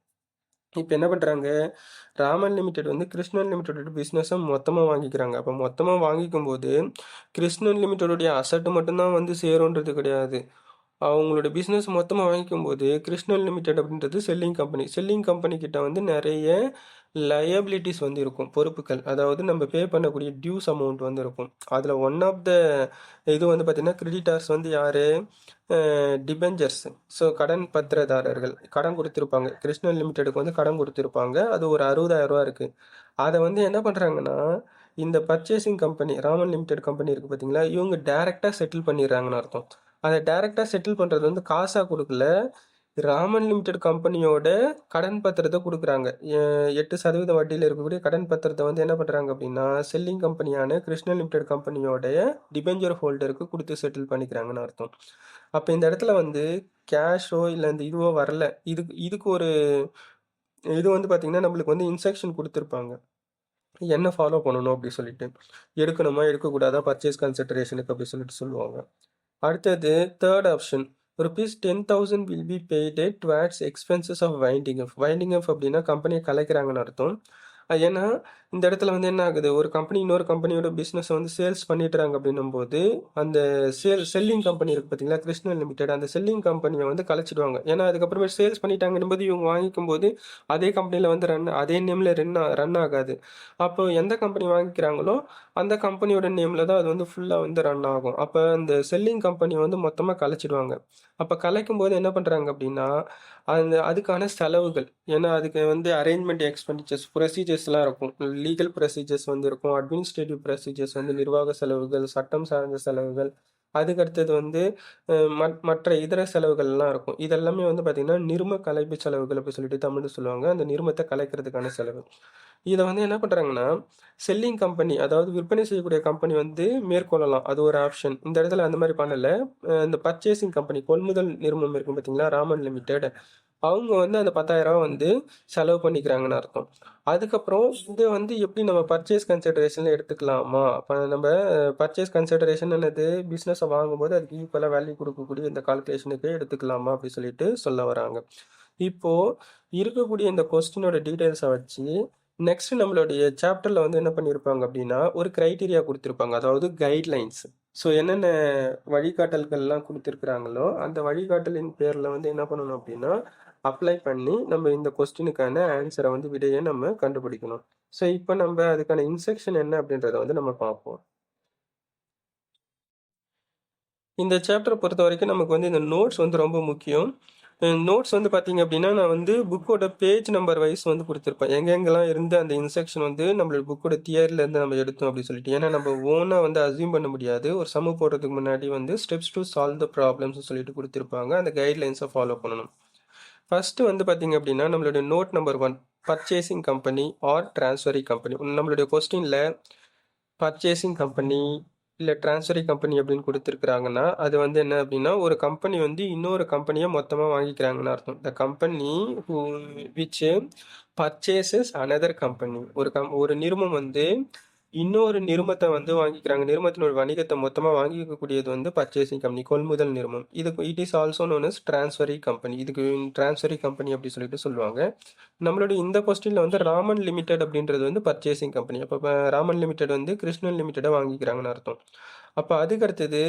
இப்ப என்ன பண்றாங்க, ராமன் லிமிடெட் வந்து கிருஷ்ணன் லிமிடெட் பிசினஸ மொத்தமா வாங்கிக்கிறாங்க. அப்ப மொத்தமா வாங்கிக்கும்போது, கிருஷ்ணன் லிமிடெடுடைய அசெட் மட்டும் தான் வந்து சேரும்ன்றது கிடையாது. அவங்களோட பிசினஸ் மொத்தமா வாங்கிக்கும்போது, கிருஷ்ணன் லிமிடெட் அப்படின்றது செல்லிங் கம்பெனி. செல்லிங் கம்பெனி கிட்ட வந்து நெறைய லயபிலிட்டீஸ் வந்து இருக்கும். பொறுப்புகள். அதாவது நம்ம பே பண்ணக்கூடிய டியூஸ் அமௌண்ட் வந்து இருக்கும். அதுல ஒன் ஆஃப் த இது வந்து பார்த்தீங்கன்னா, கிரெடிட்டார்ஸ் வந்து யாரு? டிபெஞ்சர்ஸ். ஸோ கடன் பத்திரதாரர்கள். கடன் குடுத்திருப்பாங்க. கிருஷ்ணன் லிமிடெடுக்கு வந்து கடன் குடுத்திருப்பாங்க. அது ஒரு ரூ. 60,000 இருக்கு. அத வந்து என்ன பண்றாங்கன்னா, இந்த purchasing company, Raman limited company இருக்கு பார்த்தீங்களா? இவங்க டைரக்ட்டா செட்டில் பண்ணிடுறாங்கன்னு அர்த்தம். அத டைரக்ட்டா செட்டில் பண்றது வந்து காசா குடுக்கல. ராமன் லிமிடெட் கம்பெனியோட கடன் பத்திரத்த குடுக்குறாங்க. 8% வட்டியில இருக்கக்கூடிய கடன் பத்திரத்த வந்து என்ன பண்றாங்க அப்டின்னா, செல்லிங் கம்பெனியான கிருஷ்ணன் லிமிடெட் கம்பெனியோடைய டிபெஞ்சர் ஹோல்டருக்கு குடுத்து செட்டில் பண்ணிக்கிறாங்கன்னு அர்த்தம். அப்ப இந்த இடத்துல வந்து கேஷோ இல்ல இந்த இதுவோ வரல. இதுக்கு ஒரு இது வந்து பார்த்தீங்கன்னா, நம்மளுக்கு வந்து இன்ஸ்ட்ரக்ஷன் குடுத்திருப்பாங்க. என்ன ஃபாலோ பண்ணணும் அப்டி சொல்லிட்டு. எடுக்கணுமா? எடுக்கக்கூடாதா? பர்ச்சேஸ் கன்சிடரேஷனுக்கு அப்டி சொல்லிட்டு சொல்லுவாங்க. அடுத்தது 3 option. ₹10,000 will be paid towards expenses of winding up. Winding up அப்டின்னா கம்பெனிய கலைக்கிறாங்கன்னு அர்த்தம். ஏன்னா, இந்த இடத்துல வந்து என்ன ஆகுது, ஒரு கம்பெனி இன்னொரு கம்பெனியோட பிசினஸ வந்து சேல்ஸ் பண்ணிட்டுறாங்க அப்டின்னும்போது, அந்த செல்லிங் கம்பெனி இருக்கு பார்த்தீங்களா, கிருஷ்ணன் லிமிடெட் அந்த செல்லிங் கம்பெனிய வந்து கலைச்சிடுவாங்க. ஏன்னா, அதுக்கப்புறமே சேல்ஸ் பண்ணிட்டாங்கன்னும்போது இவங்க வாங்கிக்கும்போது, அதே கம்பெனில வந்து அதே நேம்ல ரன் ஆகாது. அப்போ எந்த கம்பெனி வாங்கிக்கிறாங்களோ, அந்த கம்பெனியோட நேம்ல தான் அது வந்து ஃபுல்லா வந்து ரன் ஆகும். அப்ப அந்த செல்லிங் கம்பெனி வந்து மொத்தமா கலைச்சிடுவாங்க. அப்ப கலைக்கும்போது என்ன பண்றாங்க அப்டின்னா, அதுக்கான செலவுகள். ஏன்னா, அதுக்கு வந்து அரேஞ்ச்மென்ட் எக்ஸ்பென்டிச்சர்ஸ் ப்ரொசீஜர்ஸ்லாம் இருக்கும். லீகல் ப்ரொசீஜர்ஸ் வந்து இருக்கும். அட்மினிஸ்ட்ரேட்டிவ் ப்ரொசீஜர்ஸ் வந்து நிர்வாக செலவுகள், சட்டம் சார்ந்த செலவுகள். அதுக்கு அடுத்தது வந்து மற்ற இதர செலவுகள்லாம் இருக்கும். இதெல்லாமே வந்து பார்த்தீங்கன்னா, நிர்ம கலைப்பு செலவுகள் அப்டி சொல்லிட்டு தமிழ்ல சொல்லுவாங்க. அந்த நிர்மத்த கலைக்கிறதுக்கான செலவு. இத வந்து என்ன பண்றாங்கன்னா, செல்லிங் கம்பெனி அதாவது விற்பனை செய்யக்கூடிய கம்பெனி வந்து மேற்கொள்ளலாம். அது ஒரு ஆப்ஷன். இந்த இடத்துல அந்த மாரி பண்ணல. இந்த பர்ச்சேசிங் கம்பெனி கொள்முதல் நிறுவனம் இருக்கும் பார்த்தீங்களா, ராமன் லிமிடெட். அவங்க வந்து அந்த ரூ. 10,000 வந்து செலவு பண்ணிக்கிறாங்கன்னு அர்த்தம். அதுக்கப்புறம் இத வந்து எப்படி நம்ம பர்ச்சேஸ் கன்சிடரேஷன்ல எடுத்துக்கலாமா? அப்ப நம்ம பர்ச்சேஸ் கன்சிடரேஷன் என்னது? பிசினஸ வாங்கும்போது அதுக்கு ஈக்குவலா வேல்யூ குடுக்கக்கூடிய இந்த கால்குலேஷனுக்கு எடுத்துக்கலாமா? அப்படி சொல்லிட்டு சொல்ல வராங்க. இப்போ இருக்கக்கூடிய இந்த கொஸ்டினோட டீட்டெயில்ஸ வச்சு, நெக்ஸ்ட் நம்மளுடைய சாப்டர்ல வந்து என்ன பண்ணியிருப்பாங்க அப்படின்னா, ஒரு கிரைட்டீரியா குடுத்திருப்பாங்க. அதாவது கைட்லைன்ஸ். ஸோ என்னென்ன வழிகாட்டல்கள்லாம் குடுத்திருக்கிறாங்களோ, அந்த வழிகாட்டலின் பேர்ல வந்து என்ன பண்ணணும் அப்படின்னா, அப்ளை பண்ணி நம்ம இந்த கொஸ்டினுக்கான ஆன்ஸர வந்து விடைய நம்ம கண்டுபிடிக்கணும். ஸோ இப்ப நம்ப அதுக்கான இன்ஸ்ட்ரக்ஷன் என்ன அப்படின்றத வந்து நம்ம பார்ப்போம். இந்த சாப்டர பொறுத்தவரைக்கும் நமக்கு வந்து இந்த நோட்ஸ் வந்து ரொம்ப முக்கியம். நோட்ஸ் வந்து பார்த்தீங்க அப்டின்னா, நான் வந்து புக்கோட பேஜ் நம்பர் வைஸ் வந்து குடுத்திருப்பேன். எங்கெங்கலாம் இருந்து அந்த இன்ஸ்ட்ரக்ஷன் வந்து நம்மளோட புக்கோட தியரிலருந்து நம்ம எடுத்தோம் அப்டி சொல்லிட்டு. ஏன்னா நம்ம ஓனா வந்து அஸ்யூம் பண்ண முடியாது. ஒரு சம்மு போடுறதுக்கு முன்னாடி வந்து ஸ்டெப்ஸ் டூ சால்வ் த ப்ராப்ளம்ஸ்னு சொல்லிட்டு குடுத்திருப்பாங்க. அந்த கைட்லைன்ஸ ஃபாலோ பண்ணணும். ஃபர்ஸ்ட்டு வந்து பார்த்தீங்க அப்டின்னா, நம்மளுடைய note number 1 purchasing company or transferring company. நம்மளுடைய கொஸ்டின்ல பர்ச்சேசிங் கம்பெனி இல்ல டிரான்ஸ்ஃபரி கம்பெனி அப்படின்னு குடுத்துருக்காங்கன்னா, அது வந்து என்ன அப்படின்னா, ஒரு கம்பெனி வந்து இன்னொரு கம்பெனிய மொத்தமா வாங்கிக்கிறாங்கன்னு அர்த்தம். The company who which purchases another company. ஒரு நிறுவனம் வந்து இன்னொரு நிறுவனத்த வந்து வாங்கிக்கிறாங்க. நிறுவனத்தினோட வணிகத்த மொத்தமா வாங்கிக்கக்கூடியது வந்து பர்ச்சேசிங் கம்பெனி, கொள்முதல் நிறுவனம். It is also known as transferee company. இதுக்கு டிரான்ஸ்ஃபரி கம்பெனி அப்படி சொல்லிட்டு சொல்லுவாங்க. நம்மளுடைய இந்த கொஸ்டின்ல வந்து ராமன் லிமிடெட் அப்படின்றது வந்து பர்ச்சேசிங் கம்பெனி. அப்ப ராமன் லிமிடெட் வந்து கிருஷ்ணன் லிமிடெட வாங்கிக்கிறாங்கன்னு அர்த்தம். அப்ப அதுக்கு அடுத்தது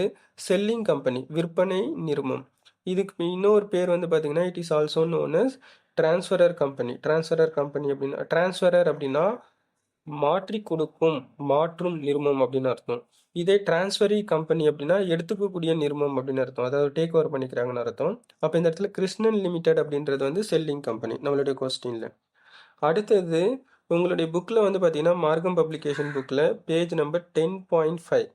செல்லிங் கம்பெனி, விற்பனை நிறுவனம். இதுக்கு இன்னொரு பேர் வந்து பாத்தீங்கன்னா, it is also known as transferor company. Transferor company அப்படின்னா, டிரான்ஸ்ஃபரர் அப்படின்னா மாற்றி கொடுக்கும், மாற்றும் நிறுவனம் அப்படின்னு அர்த்தம். இதே டிரான்ஸ்ஃபரி கம்பெனி அப்படின்னா எடுத்துக்கக்கூடிய நிறுவனம் அப்படின்னு அர்த்தம். அதாவது டேக் ஓவர் பண்ணிக்கிறாங்கன்னு அர்த்தம். அப்ப இந்த இடத்துல கிருஷ்ணன் லிமிடெட் அப்படின்றது வந்து செல்லிங் கம்பெனி நம்மளுடைய கொஸ்டின்ல. அடுத்தது உங்களுடைய புக்ல வந்து பாத்தீங்கன்னா, மார்க்கம் பப்ளிகேஷன் புக்ல பேஜ் நம்பர் 10.5.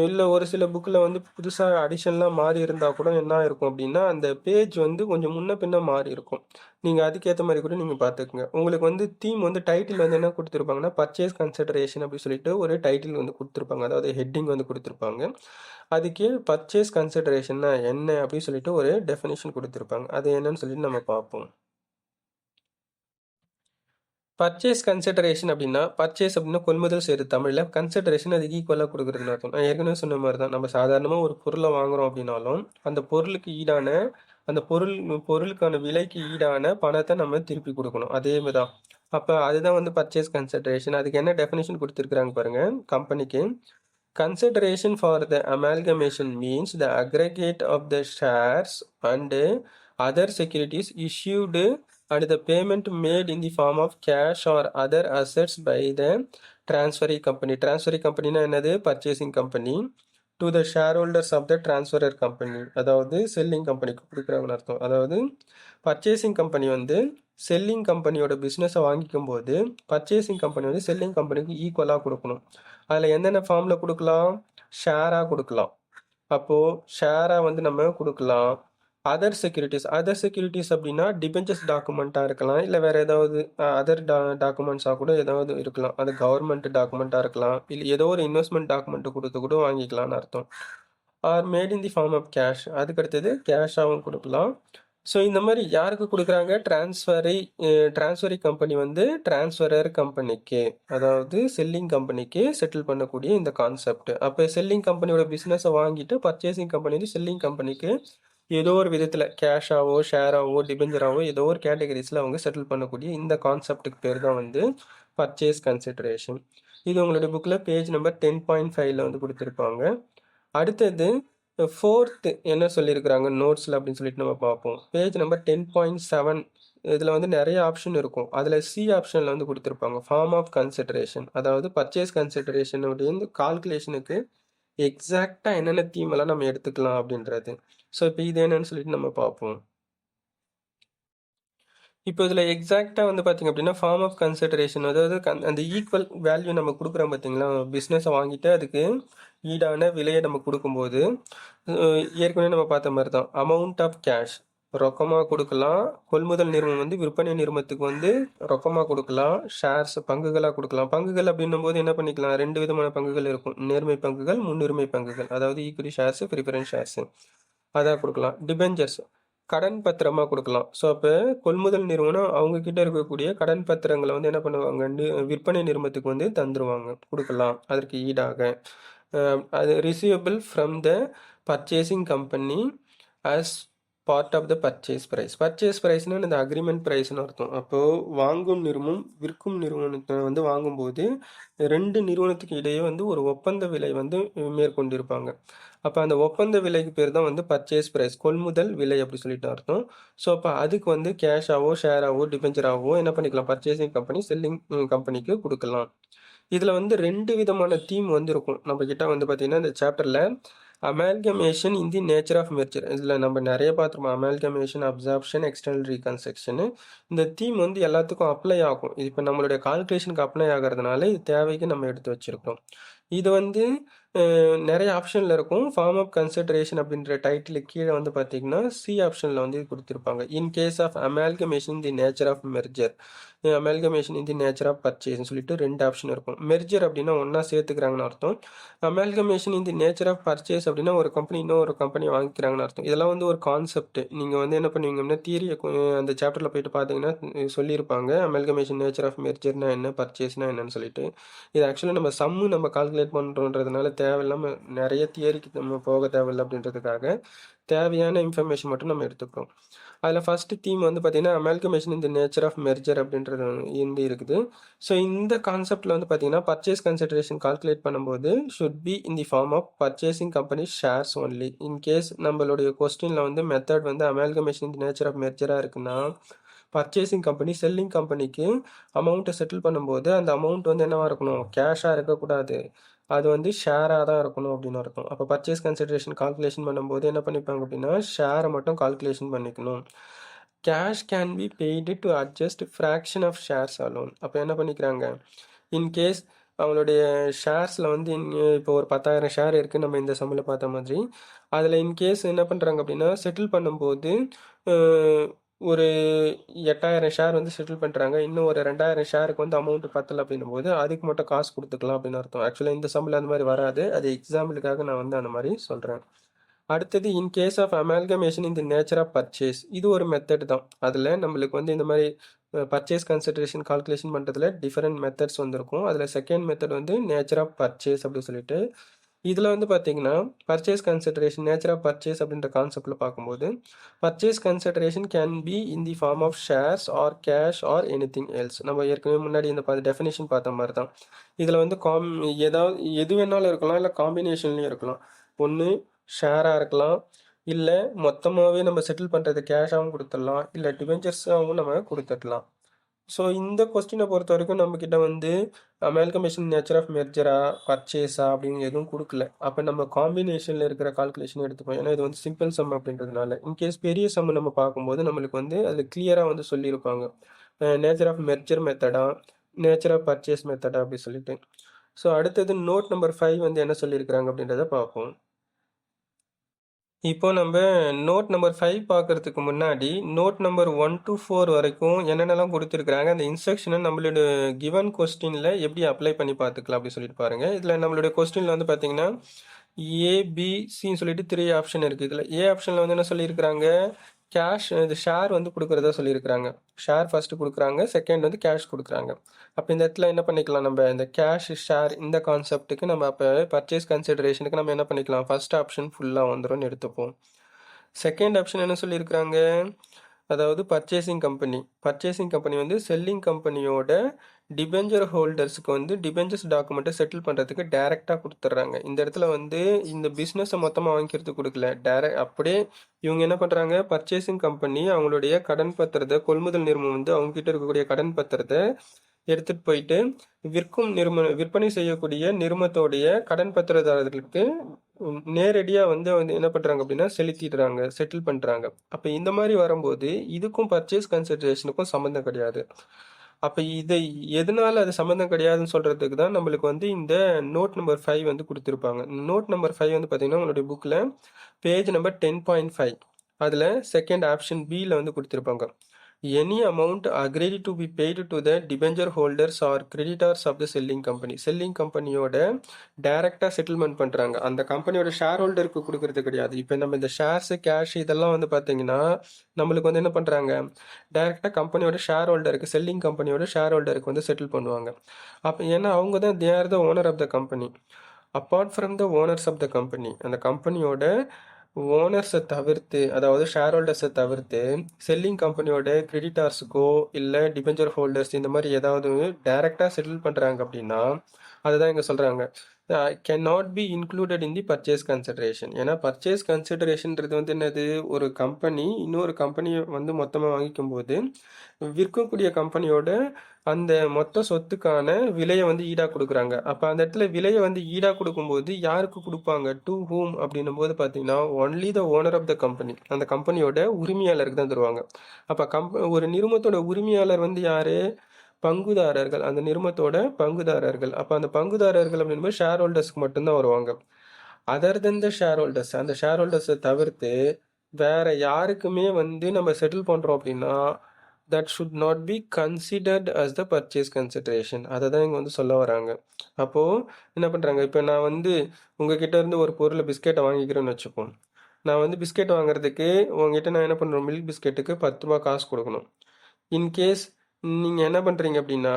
இல்ல ஒரு சில புக்ல வந்து புதுசா அடிஷன்லாம் மாறி இருந்தா கூட என்ன ஆயிருக்கும் அப்படின்னா, அந்த பேஜ் வந்து கொஞ்சம் முன்ன பின்ன மாறி இருக்கும். நீங்க அதுக்கேத்த மாரி கூட நீங்க பார்த்துக்கங்க. உங்களுக்கு வந்து தீம் வந்து டைட்டில் வந்து என்ன குடுத்திருப்பாங்கன்னா, பர்ச்சேஸ் கன்சிடரேஷன் அப்படி சொல்லிட்டு ஒரு டைட்டில் வந்து குடுத்திருப்பாங்க. அதாவது ஹெட்டிங் வந்து குடுத்திருப்பாங்க. அது கீழ பர்ச்சேஸ் கன்சிடரேஷன்னா என்ன அப்படின்னு சொல்லிட்டு ஒரு டெஃபினிஷன் குடுத்திருப்பாங்க. அது என்னன்னு சொல்லிட்டு நம்ம பார்ப்போம். பர்ச்சேஸ் கன்சிடரேஷன் அப்படின்னா, பர்ச்சேஸ் அப்படின்னா கொள்முதல் செய்றது தமிழ்ல. கன்சிடரேஷன் அதுக்கு ஈக்குவலா குடுக்குறதுன்னு அர்த்தம். நான் ஏற்கனவே சொன்ன மாரி தான். நம்ம சாதாரணமா ஒரு பொருள வாங்குறோம் அப்படின்னாலும், அந்த பொருளுக்கு ஈடான அந்த பொருளுக்கான விலைக்கு ஈடான பணத்த நம்ம திருப்பி குடுக்கணும். அதே மாரி தான். அப்ப அதுதான் வந்து பர்ச்சேஸ் கன்சிடரேஷன். அதுக்கு என்ன டெஃபினிஷன் குடுத்திருக்காங்க பாருங்க கம்பெனிக்கு. Consideration for the amalgamation means the aggregate of the shares and other securities issued and the payment made in the form of cash or other assets by the transferee company. Transferee company னா என்னது? Purchasing company to the shareholders of the transferor company. அதாவது selling கம்பெனிக்கு கொடுக்குறாங்கன்னு அர்த்தம். அதாவது purchasing company வந்து selling கம்பெனியோட பிஸ்னஸை வாங்கிக்கும் போது பர்ச்சேசிங் கம்பெனி வந்து செல்லிங் கம்பெனிக்கு ஈக்குவலாக கொடுக்கணும். அதில் எந்தெந்த ஃபார்மில் கொடுக்கலாம்? ஷேராக கொடுக்கலாம். அப்போது ஷேராக வந்து நம்ம கொடுக்கலாம். அதர் செக்யூரிட்டிஸ் அப்படின்னா டிபெஞ்சர்ஸ் டாக்குமெண்ட்டாக இருக்கலாம், இல்லை வேறு ஏதாவது அதர் டாக்குமெண்ட்ஸாக கூட ஏதாவது இருக்கலாம். அது கவர்மெண்ட் டாக்குமெண்ட்டாக இருக்கலாம், இல்லை ஏதோ ஒரு இன்வெஸ்ட்மெண்ட் டாக்குமெண்ட் கொடுத்து கூட வாங்கிக்கலாம்னு அர்த்தம். Or made in the form of cash. அதுக்கு அடுத்தது கேஷாகவும் கொடுக்கலாம். ஸோ இந்த மாதிரி யாருக்கு கொடுக்குறாங்க? டிரான்ஸ்ஃபரி கம்பெனி வந்து டிரான்ஸ்ஃபரர் கம்பெனிக்கு, அதாவது செல்லிங் கம்பெனிக்கு செட்டில் பண்ணக்கூடிய இந்த கான்செப்ட். அப்போ செல்லிங் கம்பெனியோட பிஸ்னஸை வாங்கிட்டு பர்ச்சேசிங் கம்பெனி வந்து செல்லிங் கம்பெனிக்கு ஏதோ ஒரு விதத்தில் கேஷாவோ ஷேராவோ டிபெஞ்சராவோ ஏதோ ஒரு கேட்டகரிஸில் அவங்க செட்டில் பண்ணக்கூடிய இந்த கான்செப்டுக்கு பேர் தான் வந்து பர்ச்சேஸ் கன்சிடரேஷன். இது உங்களுடைய புக்கில் பேஜ் நம்பர் 10.5ல வந்து கொடுத்துருப்பாங்க. அடுத்தது ஃபோர்த்து என்ன சொல்லியிருக்கிறாங்க நோட்ஸில் அப்படின்னு சொல்லிட்டு நம்ம பார்ப்போம். பேஜ் நம்பர் 10.7 இதில் வந்து நிறைய ஆப்ஷன் இருக்கும். அதில் சி ஆப்ஷனில் வந்து கொடுத்துருப்பாங்க ஃபார்ம் ஆஃப் கன்சிடரேஷன். அதாவது பர்ச்சேஸ் கன்சிடரேஷன் அப்படின்னு கால்குலேஷனுக்கு எக்ஸாக்டாக என்னென்ன தீமெல்லாம் நம்ம எடுத்துக்கலாம் அப்படின்றது. ஸோ இப்போ இது என்னன்னு சொல்லிட்டு நம்ம பார்ப்போம். இப்போ இதில் எக்ஸாக்டாக வந்து பார்த்திங்க அப்படின்னா ஃபார்ம் ஆஃப் கன்சிடரேஷன், அதாவது அந்த ஈக்குவல் வேல்யூ நம்ம கொடுக்குறோம் பார்த்தீங்களா, பிஸ்னஸை வாங்கிட்டு அதுக்கு ஈடான விலையை நம்ம கொடுக்கும்போது ஏற்கனவே நம்ம பார்த்த மாதிரி தான் அமௌண்ட் ஆஃப் கேஷ் ரொக்கமாக கொடுக்கலாம். கொள்முதல் நிறுவனம் வந்து விற்பனை நிறுவனத்துக்கு வந்து ரொக்கமாக கொடுக்கலாம். ஷேர்ஸ் பங்குகளாக கொடுக்கலாம். பங்குகள் அப்படின்னும் போது என்ன பண்ணிக்கலாம்? 2 விதமான பங்குகள் இருக்கும். நேர்மை பங்குகள், முன்னுரிமை பங்குகள். அதாவது ஈக்விட்டி ஷேர்ஸ், ப்ரிஃபரன்ஸ் ஷேர்ஸ் அதான் கொடுக்கலாம். டிபெஞ்சர்ஸ் கடன் பத்திரமா கொடுக்கலாம். ஸோ அப்போ கொள்முதல் நிறுவனம் அவங்க கிட்ட இருக்கக்கூடிய கடன் பத்திரங்களை வந்து என்ன பண்ணுவாங்க? விற்பனை நிறுவனத்துக்கு வந்து தந்துருவாங்க, கொடுக்கலாம் அதற்கு ஈடாக. அது receivable from the purchasing company as part of the purchase price. Purchase ப்ரைஸ்னால் இந்த அக்ரிமெண்ட் ப்ரைஸ்னு அர்த்தம். அப்போது வாங்கும் நிறுவனம் விற்கும் நிறுவனத்தை வந்து வாங்கும்போது 2 நிறுவனத்துக்கு இடையே வந்து ஒரு ஒப்பந்த விலை வந்து மேற்கொண்டிருப்பாங்க. அப்போ அந்த ஒப்பந்த விலைக்கு பேர் தான் வந்து பர்ச்சேஸ் ப்ரைஸ், கொள்முதல் விலை அப்படி சொல்லிட்டு அர்த்தம். ஸோ அப்போ அதுக்கு வந்து கேஷாவோ ஷேராவோ டிபெஞ்சராகவோ என்ன பண்ணிக்கலாம்? பர்ச்சேசிங் கம்பெனி செல்லிங் கம்பெனிக்கு கொடுக்கலாம். இதில் வந்து 2 விதமான தீம் வந்து இருக்கும் நம்ம கிட்ட வந்து பார்த்தீங்கன்னா இந்த சாப்டரில். Amalgamation in the nature of merger, இதில் நம்ம நிறைய பார்த்துருப்போம். அமால்கமேஷன், அப்சார்ப்ஷன், எக்ஸ்டர்னல் ரீகன்ஸ்ட்ரக்ஷனு. இந்த தீம் வந்து எல்லாத்துக்கும் அப்ளை ஆகும். இது இப்போ நம்மளுடைய கால்குலேஷனுக்கு அப்ளை ஆகிறதுனால இது தேவைக்கு நம்ம எடுத்து வச்சுருக்கோம். இது வந்து நிறைய ஆப்ஷனில் இருக்கும். ஃபார்ம் ஆஃப் கன்சிடரேஷன் அப்படின்ற டைட்டிலுக்கு கீழே வந்து பார்த்தீங்கன்னா சி ஆப்ஷனில் வந்து கொடுத்துருப்பாங்க. In case of amalgamation the nature of merger, amalgamation in the nature of பர்ச்சேஸ்னு சொல்லிட்டு 2 ஆப்ஷன் இருக்கும். மெர்ஜர் அப்படின்னா ஒன்றா சேர்த்துக்கிறாங்கன்னு அர்த்தம். Amalgamation in the nature of purchase அப்படின்னா ஒரு கம்பெனி இன்னொரு கம்பெனி வாங்கிக்கிறாங்கன்னு அர்த்தம். இதெல்லாம் வந்து ஒரு கான்செப்ட். நீங்கள் வந்து என்ன பண்ணுவீங்கன்னா தியரியை அந்த சாப்டரில் போயிட்டு பார்த்தீங்கன்னா சொல்லியிருப்பாங்க அமால்கமேஷன் நேச்சர் ஆஃப் மெர்ஜர்னா என்ன, பர்ச்சேஸ்னா என்னன்னு சொல்லிட்டு. இது ஆக்சுவலாக நம்ம கால்குலேட் பண்ணுறோன்றதுனால தேவையில்லாமல் நிறைய தியரிக்கு நம்ம போக தேவையில்லை அப்படின்றதுக்காக தேவையான இன்ஃபர்மேஷன் மட்டும் நம்ம எடுத்துக்கிறோம். அதில் ஃபஸ்ட்டு தீம் வந்து பார்த்தீங்கன்னா அமால்கமேஷன் இந்த நேச்சர் ஆஃப் மெர்ஜர் அப்படின்றது வந்து இருக்குது. ஸோ இந்த கான்செப்டில் வந்து பார்த்தீங்கன்னா பர்ச்சேஸ் கன்சிடரேஷன் கால்குலேட் பண்ணும்போது should be in the form of purchasing company shares only. In case நம்மளுடைய கொஸ்டினில் வந்து மெத்தட் வந்து அமால்கமேஷன் இந்த நேச்சர் ஆஃப் மெர்ஜராக இருக்குன்னா பர்ச்சேசிங் கம்பெனி செல்லிங் கம்பெனிக்கு அமௌண்ட்டை செட்டில் பண்ணும்போது அந்த அமௌண்ட் வந்து என்னவா இருக்கணும், கேஷாக இருக்கக்கூடாது, அது வந்து ஷேராக தான் இருக்கணும் அப்படின்னு அர்த்தம். அப்போ பர்ச்சேஸ் கன்சிடரேஷன் கால்குலேஷன் பண்ணும்போது என்ன பண்ணிப்பாங்க அப்படின்னா ஷேரை மட்டும் கால்குலேஷன் பண்ணிக்கணும். Cash can be paid to adjust fraction of shares alone. அப்போ என்ன பண்ணிக்கிறாங்க, இன்கேஸ் அவங்களுடைய ஷேர்ஸில் வந்து இப்போ ஒரு 10,000 ஷேர் இருக்குது நம்ம இந்த சம்மில் பார்த்த மாதிரி. அதில் இன்கேஸ் என்ன பண்ணுறாங்க அப்படின்னா செட்டில் பண்ணும்போது ஒரு 8,000 ஷேர் வந்து செட்டில் பண்ணுறாங்க. இன்னும் ஒரு 2,000 ஷேருக்கு வந்து அமௌண்ட் பத்தலை அப்படின்னும் போது அதுக்கு மட்டும் காசு கொடுத்துக்கலாம் அப்படின்னு அர்த்தம். ஆக்சுவலாக இந்த சம்மில் அந்த மாதிரி வராது, அது எக்ஸாம்பிளுக்காக நான் வந்து அந்த மாதிரி சொல்கிறேன். அடுத்தது in case of amalgamation in the nature of purchase, இது ஒரு மெத்தட் தான். அதில் நம்மளுக்கு வந்து இந்த மாதிரி பர்ச்சேஸ் கன்சிடரேஷன் கால்குலேஷன் பண்ணுறதுல டிஃப்ரெண்ட் மெத்தட்ஸ் வந்துருக்கும். அதில் செகண்ட் மெத்தட் வந்து நேச்சர் ஆஃப் பர்ச்சேஸ் அப்படின்னு சொல்லிட்டு. இதில் வந்து பார்த்தீங்கன்னா purchase consideration nature of purchase அப்படின்ற கான்செப்டில் பார்க்கும்போது purchase consideration can be in the form of shares or cash or anything else. நம்ம ஏற்கனவே முன்னாடி இந்த டெஃபினேஷன் பார்த்த மாதிரி தான். இதில் வந்து ஏதாவது எது வேணாலும் இருக்கலாம், இல்லை காம்பினேஷன்லேயும் இருக்கலாம். ஒன்று ஷேராக இருக்கலாம், இல்லை மொத்தமாகவே நம்ம செட்டில் பண்ணுறது கேஷாகவும் கொடுத்துடலாம், இல்லை டிபெஞ்சர்ஸாகவும் நம்ம கொடுத்துடலாம். ஸோ இந்த கொஸ்டினை பொறுத்த வரைக்கும் நம்மக்கிட்ட வந்து அமால்கமேஷன் நேச்சர் ஆஃப் மெர்ஜரா பர்ச்சேஸா அப்படின்னு எதுவும் கொடுக்கல. அப்போ நம்ம காம்பினேஷனில் இருக்கிற கால்குலேஷன் எடுத்துப்போம். ஏன்னா இது வந்து சிம்பிள் சம் அப்படின்றதுனால. இன்கேஸ் பெரிய சம் நம்ம பார்க்கும்போது நம்மளுக்கு வந்து அது கிளியராக வந்து சொல்லியிருப்பாங்க நேச்சர் ஆஃப் மெர்ஜர் மெத்தடா, நேச்சர் ஆஃப் பர்ச்சேஸ் மெத்தடா அப்படி சொல்லிட்டு. ஸோ அடுத்தது நோட் நம்பர் 5 வந்து என்ன சொல்லியிருக்கிறாங்க அப்படின்றத பார்ப்போம். இப்போ நம்ம நோட் நம்பர் 5 பார்க்கறதுக்கு முன்னாடி நோட் நம்பர் 1 to 4 வரைக்கும் என்னென்னலாம் கொடுத்துருக்குறாங்க, அந்த இன்ஸ்ட்ரக்ஷனை நம்மளோட கிவன் கொஸ்டினில் எப்படி அப்ளை பண்ணி பார்த்துக்கலாம் அப்படி சொல்லிட்டு பாருங்கள். இதில் நம்மளுடைய கொஸ்டினில் வந்து பார்த்தீங்கன்னா ஏபிசின்னு சொல்லிட்டு 3 ஆப்ஷன் இருக்குது. இதில் ஏ ஆப்ஷனில் வந்து என்ன சொல்லியிருக்கிறாங்க, கேஷ் இது ஷேர் வந்து கொடுக்குறதா சொல்லியிருக்கிறாங்க. ஷேர் ஃபஸ்ட்டு கொடுக்குறாங்க, செகண்ட் வந்து கேஷ் கொடுக்குறாங்க. அப்போ இந்த இடத்துல என்ன பண்ணிக்கலாம், நம்ம இந்த கேஷ் ஷேர் இந்த கான்செப்ட்டுக்கு நம்ம அப்போ பர்ச்சேஸ் கன்சிடரேஷனுக்கு நம்ம என்ன பண்ணிக்கலாம், ஃபர்ஸ்ட் ஆப்ஷன் ஃபுல்லாக வந்துடும்னு எடுத்துப்போம். செகண்ட் ஆப்ஷன் என்ன சொல்லியிருக்கிறாங்க, அதாவது பர்ச்சேசிங் கம்பெனி வந்து செல்லிங் கம்பெனியோட டிபெஞ்சர் ஹோல்டர்ஸுக்கு வந்து டிபெஞ்சர்ஸ் டாக்குமெண்ட்டை செட்டில் பண்ணுறதுக்கு டைரெக்டாக கொடுத்துட்றாங்க. இந்த இடத்துல வந்து இந்த பிஸ்னஸை மொத்தமாக வாங்கிக்கிறதுக்கு கொடுக்கல, அப்படியே இவங்க என்ன பண்ணுறாங்க, பர்ச்சேசிங் கம்பெனி அவங்களுடைய கடன் பத்திரத்தை, கொள்முதல் நிறுவனம் வந்து அவங்ககிட்ட இருக்கக்கூடிய கடன் பத்திரத்தை எடுத்துகிட்டு போயிட்டு விற்பனை செய்யக்கூடிய நிறுவனத்தோடைய கடன் பத்திரதாரர்களுக்கு நேரடியாக வந்து என்ன பண்ணுறாங்க அப்படின்னா செட்டில் பண்ணுறாங்க. அப்போ இந்த மாதிரி வரும்போது இதுக்கும் பர்ச்சேஸ் கன்சிடரேஷனுக்கும் சம்மந்தம் கிடையாது. அப்போ இதை எதனால அது சம்மந்தம் கிடையாதுன்னு சொல்கிறதுக்கு தான் நம்மளுக்கு வந்து இந்த நோட் நம்பர் 5 வந்து கொடுத்துருப்பாங்க. நோட் நம்பர் 5 வந்து பார்த்தீங்கன்னா உங்களுடைய புக்கில் பேஜ் நம்பர் 10.5 அதில் செகண்ட் ஆப்ஷன் பியில் வந்து கொடுத்துருப்பாங்க. Any amount agreed to be paid to the debenture holders or creditors of the selling கம்பெனியோட டைரெக்டாக செட்டில்மெண்ட் பண்ணுறாங்க. அந்த கம்பெனியோட ஷேர் ஹோல்டருக்கு கொடுக்கறது கிடையாது. இப்போ நம்ம இந்த ஷேர்ஸு கேஷ் இதெல்லாம் வந்து பார்த்தீங்கன்னா நம்மளுக்கு வந்து என்ன பண்ணுறாங்க, டைரெக்டாக கம்பெனியோட ஷேர் ஹோல்டருக்கு செல்லிங் கம்பெனியோட ஷேர் ஹோல்டருக்கு வந்து செட்டில் பண்ணுவாங்க. அப்போ ஏன்னா அவங்க தான் they are the owner of the company. Apart from the owners of the company, அந்த கம்பெனியோட ஓனர்ஸை தவிர்த்து, அதாவது ஷேர் ஹோல்டர்ஸை தவிர்த்து செல்லிங் கம்பெனியோட கிரெடிட்டார்ஸுக்கோ இல்லை டிபெஞ்சர் ஹோல்டர்ஸ் இந்த மாதிரி ஏதாவது டைரெக்டாக செட்டில் பண்ணுறாங்க அப்படின்னா அதுதான் இங்கே சொல்கிறாங்க can not be included in the purchase consideration. ஏன்னா பர்ச்சேஸ் கன்சிடரேஷன்றது வந்து என்னது, ஒரு கம்பெனி இன்னொரு கம்பெனியை வந்து மொத்தமாக வாங்கிக்கும் போது விற்கக்கூடிய கம்பெனியோட அந்த மொத்த சொத்துக்கான விலையை வந்து ஈடாக கொடுக்குறாங்க. அப்போ அந்த இடத்துல விலையை வந்து ஈடாக கொடுக்கும்போது யாருக்கு கொடுப்பாங்க, டு ஹூம் அப்படின்னும் போது பார்த்தீங்கன்னா only the owner of the company, அந்த கம்பெனியோட உரிமையாளருக்கு தான் தருவாங்க. அப்போ ஒரு நிறுவனத்தோட உரிமையாளர் வந்து யார், பங்குதாரர்கள், அந்த நிறுவனத்தோட பங்குதாரர்கள். அப்ப அந்த பங்குதாரர்கள் அப்படிங்கும்போது ஷேர் ஹோல்டர்ஸ்க்கு மட்டும்தான் வருவாங்க. Other then the share holders, அந்த ஷேர் ஹோல்டர்ஸை தவிர்த்து வேற யாருக்குமே வந்து நம்ம செட்டில் பண்றோம் அப்படின்னா that should not be considered as the purchase consideration. அதை தான் இங்கே வந்து சொல்ல வராங்க. அப்போ என்ன பண்றாங்க, இப்போ நான் வந்து உங்ககிட்ட இருந்து ஒரு பொருளை பிஸ்கெட்டை வாங்கிக்கிறேன்னு வச்சுப்போம். நான் வந்து பிஸ்கெட் வாங்குறதுக்கு உங்ககிட்ட நான் என்ன பண்ணுறோம், மில்க் பிஸ்கெட்டுக்கு 10 ரூபா காசு கொடுக்கணும். இன்கேஸ் நீங்கள் என்ன பண்ணுறீங்க அப்படின்னா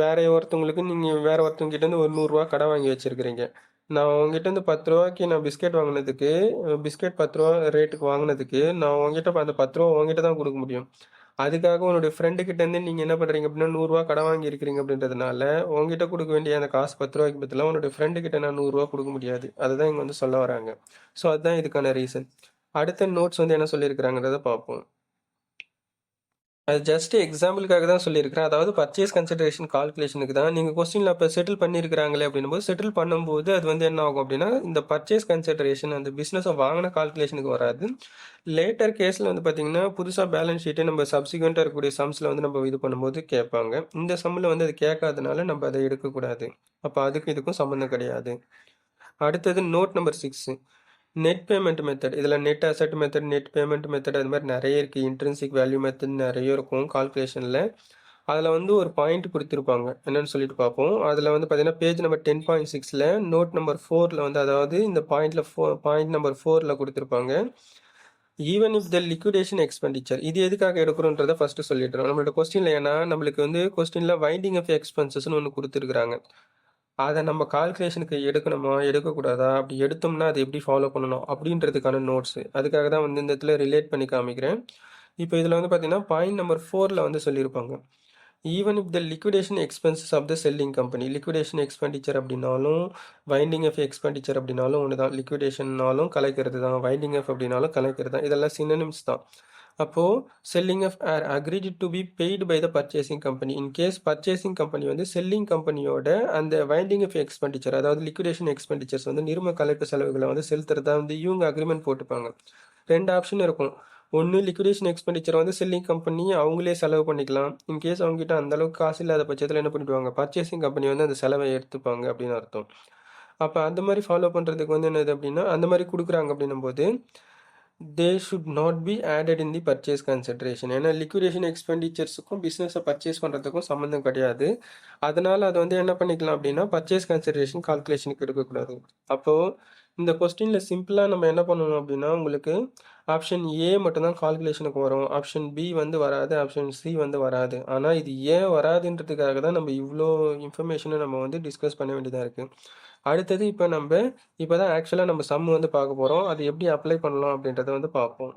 வேற ஒருத்தவங்களுக்கு நீங்கள் வேற ஒருத்தவங்க கிட்ட இருந்து ஒரு 100 ரூபா கடன் வாங்கி வச்சிருக்கிறீங்க. நான் உங்ககிட்ட இருந்து 10 ரூபாய்க்கு நான் பிஸ்கெட் வாங்கினதுக்கு, பிஸ்கெட் 10 ரூபா ரேட்டுக்கு வாங்கினதுக்கு நான் உங்ககிட்ட அந்த 10 ரூபா உங்ககிட்ட தான் கொடுக்க முடியும். அதுக்காக உன்னுடைய ஃப்ரெண்டு கிட்ட இருந்து நீங்க என்ன பண்றீங்க அப்படின்னா 100 ரூபா கடன் வாங்கி இருக்கிறீங்க அப்படின்றதுனால உங்ககிட்ட கொடுக்க வேண்டிய அந்த காசு 10 ரூபாய்க்கு பதிலாக உன்னுடைய ஃப்ரெண்டு கிட்ட நான் 100 ரூபா கொடுக்க முடியாது. அதுதான் இங்க வந்து சொல்ல வராங்க. ஸோ அதுதான் இதுக்கான ரீசன். அடுத்த நோட்ஸ் வந்து என்ன சொல்லியிருக்கிறாங்கிறத பார்ப்போம். அது ஜஸ்ட் எக்ஸாம்பிளுக்காக தான் சொல்லியிருக்கிறேன். அதாவது பர்ச்சேஸ் கன்சிடரேஷன் கால்குலேஷனுக்கு தான். நீங்கள் கொஸ்டினில் அப்போ செட்டில் பண்ணியிருக்கிறாங்களே அப்படின்னும்போது செட்டில் பண்ணும்போது அது வந்து என்ன ஆகும் அப்படின்னா இந்த பர்ச்சேஸ் கன்சிடரேஷன் அந்த பிஸ்னஸை வாங்கின கால்குலேஷனுக்கு வராது. லேட்டர் கேஸில் வந்து பார்த்தீங்கன்னா புதுசாக பேலன்ஸ் ஷீட்டை நம்ம சப்சிக்வெண்ட்டாக இருக்கக்கூடிய சம்ஸில் வந்து நம்ம இது பண்ணும்போது கேட்பாங்க. இந்த சம்மில் வந்து அது கேட்காதனால நம்ம அதை எடுக்கக்கூடாது. அப்போ அதுக்கும் இதுக்கும் சம்மந்தம் கிடையாது. அடுத்தது note number 6, net payment method. இதில் net asset method, net payment method, அது மாதிரி நிறைய இருக்குது. இன்ட்ரின்சிக் வேல்யூ மெத்தட் நிறைய இருக்கும் கால்குலேஷனில். அதில் வந்து ஒரு பாயிண்ட் கொடுத்துருப்பாங்க, என்னன்னு சொல்லிட்டு பார்ப்போம். அதில் வந்து பார்த்தீங்கன்னா பேஜ் நம்பர் 10.6 நோட் நம்பர் 4 வந்து, அதாவது இந்த பாயிண்ட் நம்பர் 4 கொடுத்துருப்பாங்க. Even if the liquidation expenditure. இது எதுக்காக எடுக்கிறோன்றதை ஃபர்ஸ்ட் சொல்லிடுறோம். நம்மளோட கொஸ்டின்ல ஏன்னா நம்மளுக்கு வந்து கொஸ்டின்ல வைண்டிங் ஆஃப் எக்ஸ்பென்சஸ்ன்னு ஒன்று கொடுத்துருக்குறாங்க. அதை நம்ம கால்குலேஷனுக்கு எடுக்கணுமா எடுக்கக்கூடாதா, அப்படி எடுத்தோம்னா அதை எப்படி ஃபாலோ பண்ணணும் அப்படின்றதுக்கான நோட்ஸு. அதுக்காக தான் வந்து இந்த இடத்துல ரிலேட் பண்ணி காமிக்கிறேன். இப்போ இதில் வந்து பார்த்தீங்கன்னா பாயிண்ட் நம்பர் 4 வந்து சொல்லியிருப்பாங்க, even if the liquidation expenses of the selling company. Liquidation expenditure அப்படின்னாலும் வைண்டிங் ஆஃப் எக்ஸ்பெண்டிச்சர் அப்படின்னாலும் ஒன்று தான். லிக்விடேஷன்னாலும் கலைக்கிறது தான், வைண்டிங் ஆஃப் அப்படின்னாலும் கலைக்கிறது தான். இதெல்லாம் சினனிம்ஸ் தான். அப்போது selling of or agreed to be paid by the purchasing company. In case purchasing company வந்து செல்லிங் கம்பெனியோட அந்த வைண்டிங் ஆஃப் எக்ஸ்பெண்டிச்சர், அதாவது லிக்விடேஷன் எக்ஸ்பெண்டிச்சர்ஸ் வந்து நிறும கலைப்பு செலவுகளை வந்து செலுத்துறதா வந்து இவங்க அக்ரிமெண்ட் போட்டுப்பாங்க. 2 ஆப்ஷன் இருக்கும். ஒன்று லிக்விடேஷன் எக்ஸ்பெண்டிச்சர் வந்து செல்லிங் கம்பெனி அவங்களே செலவு பண்ணிக்கலாம். இன்கேஸ் அவங்ககிட்ட அந்த அளவுக்கு காசு இல்லாத பட்சத்தில் என்ன பண்ணிடுவாங்க, பர்ச்சேசிங் கம்பெனி வந்து அந்த செலவை எடுத்துப்பாங்க அப்படின்னு அர்த்தம். அப்போ அந்த மாதிரி ஃபாலோ பண்ணுறதுக்கு வந்து என்னது அப்படின்னா, அந்த மாதிரி கொடுக்குறாங்க அப்படின்னும் போது they should not B added in the purchase consideration. ஏன்னா லிக்விடேஷன் எக்ஸ்பெண்டிச்சர்ஸுக்கும் பிஸ்னஸை பர்ச்சேஸ் பண்ணுறதுக்கும் சம்மந்தம் கிடையாது. அதனால் அதை வந்து என்ன பண்ணிக்கலாம் அப்படின்னா பர்ச்சேஸ் கன்சிடரேஷன் கால்குலேஷனுக்கு எடுக்கக்கூடாது. அப்போது இந்த கொஸ்டினில் சிம்பிளாக நம்ம என்ன பண்ணணும் அப்படின்னா, உங்களுக்கு ஆப்ஷன் ஏ மட்டும்தான் கால்குலேஷனுக்கு வரும், ஆப்ஷன் பி வந்து வராது, ஆப்ஷன் சி வந்து வராது. ஆனால் இது ஏன் வராதுன்றதுக்காக தான் நம்ம இவ்வளோ இன்ஃபர்மேஷனை நம்ம வந்து டிஸ்கஸ் பண்ண வேண்டியதாக இருக்குது. அடுத்தது இப்போ தான் ஆக்சுவலாக நம்ம சம் வந்து பார்க்க போகிறோம். அது எப்படி அப்ளை பண்ணலாம் அப்படின்றத வந்து பார்ப்போம்.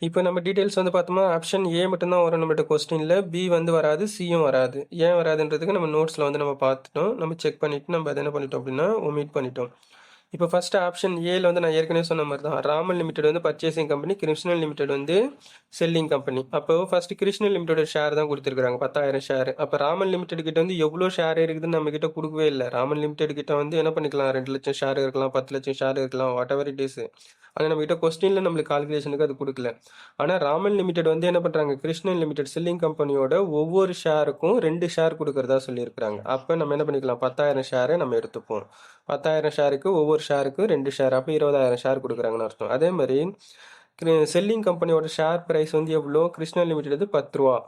இப்போ நம்ம டீட்டெயில்ஸ் வந்து பார்த்தோமா, ஆப்ஷன் ஏ மட்டும்தான் வரும் நம்மகிட்ட கொஸ்டினில், பி வந்து வராது, சியும் வராது. ஏன் வராதுன்றதுக்கு நம்ம நோட்ஸில் வந்து நம்ம பார்த்துட்டோம். நம்ம செக் பண்ணிவிட்டு நம்ம அதை என்ன பண்ணிட்டோம் அப்படின்னா ஒமிட் பண்ணிட்டோம். இப்போ ஃபர்ஸ்ட் ஆப்ஷன் ஏல வந்து நான் ஏற்கனவே சொன்ன மாதிரி தான், ராமன் லிமிடெட் வந்து பர்ச்சேசிங் கம்பெனி, கிருஷ்ணன் லிமிடெட் வந்து செல்லிங் கம்பெனி. அப்போ ஃபர்ஸ்ட் கிருஷ்ணன் லிமிடெட் ஷேர் தான் கொடுத்துருக்காங்க, 10,000 ஷேர். அப்போ ராமன் லிமிடெட் கிட்ட வந்து எவ்வளோ ஷேர் இருக்குதுன்னு நம்ம கிட்ட கொடுக்கவே இல்லை. ராமன் லிமிடெட் கிட்ட வந்து என்ன பண்ணிக்கலாம், 2 லட்சம் ஷேர் இருக்கலாம், 10 லட்சம் ஷேர் இருக்கலாம், வாட் எவர் இட் இஸ். ஆனால் நம்ம கிட்ட கொஸ்டினில் நம்மளுக்கு கால்குலேஷனுக்கு அது கொடுக்கல. ஆனால் ராமன் லிமிடெட் வந்து என்ன பண்ணுறாங்க, கிருஷ்ணன் லிமிடெட் செல்லிங் கம்பெனியோட ஒவ்வொரு ஷேருக்கும் 2 ஷேர் கொடுக்கறதா சொல்லியிருக்கிறாங்க. அப்போ நம்ம என்ன பண்ணிக்கலாம், 10,000 ஷேரை நம்ம எடுத்துப்போம். 10,000 ஷேருக்கு ஒவ்வொரு ஷேருக்கு 2 ஷேர், அப்போ 20,000 ஷேர் கொடுக்குறாங்கன்னு அர்த்தம். அதே மாதிரி செல்லிங் கம்பெனியோட ஷேர் ப்ரைஸ் வந்து எவ்வளோ, கிருஷ்ணன் லிமிடெட் 10 ரூபா.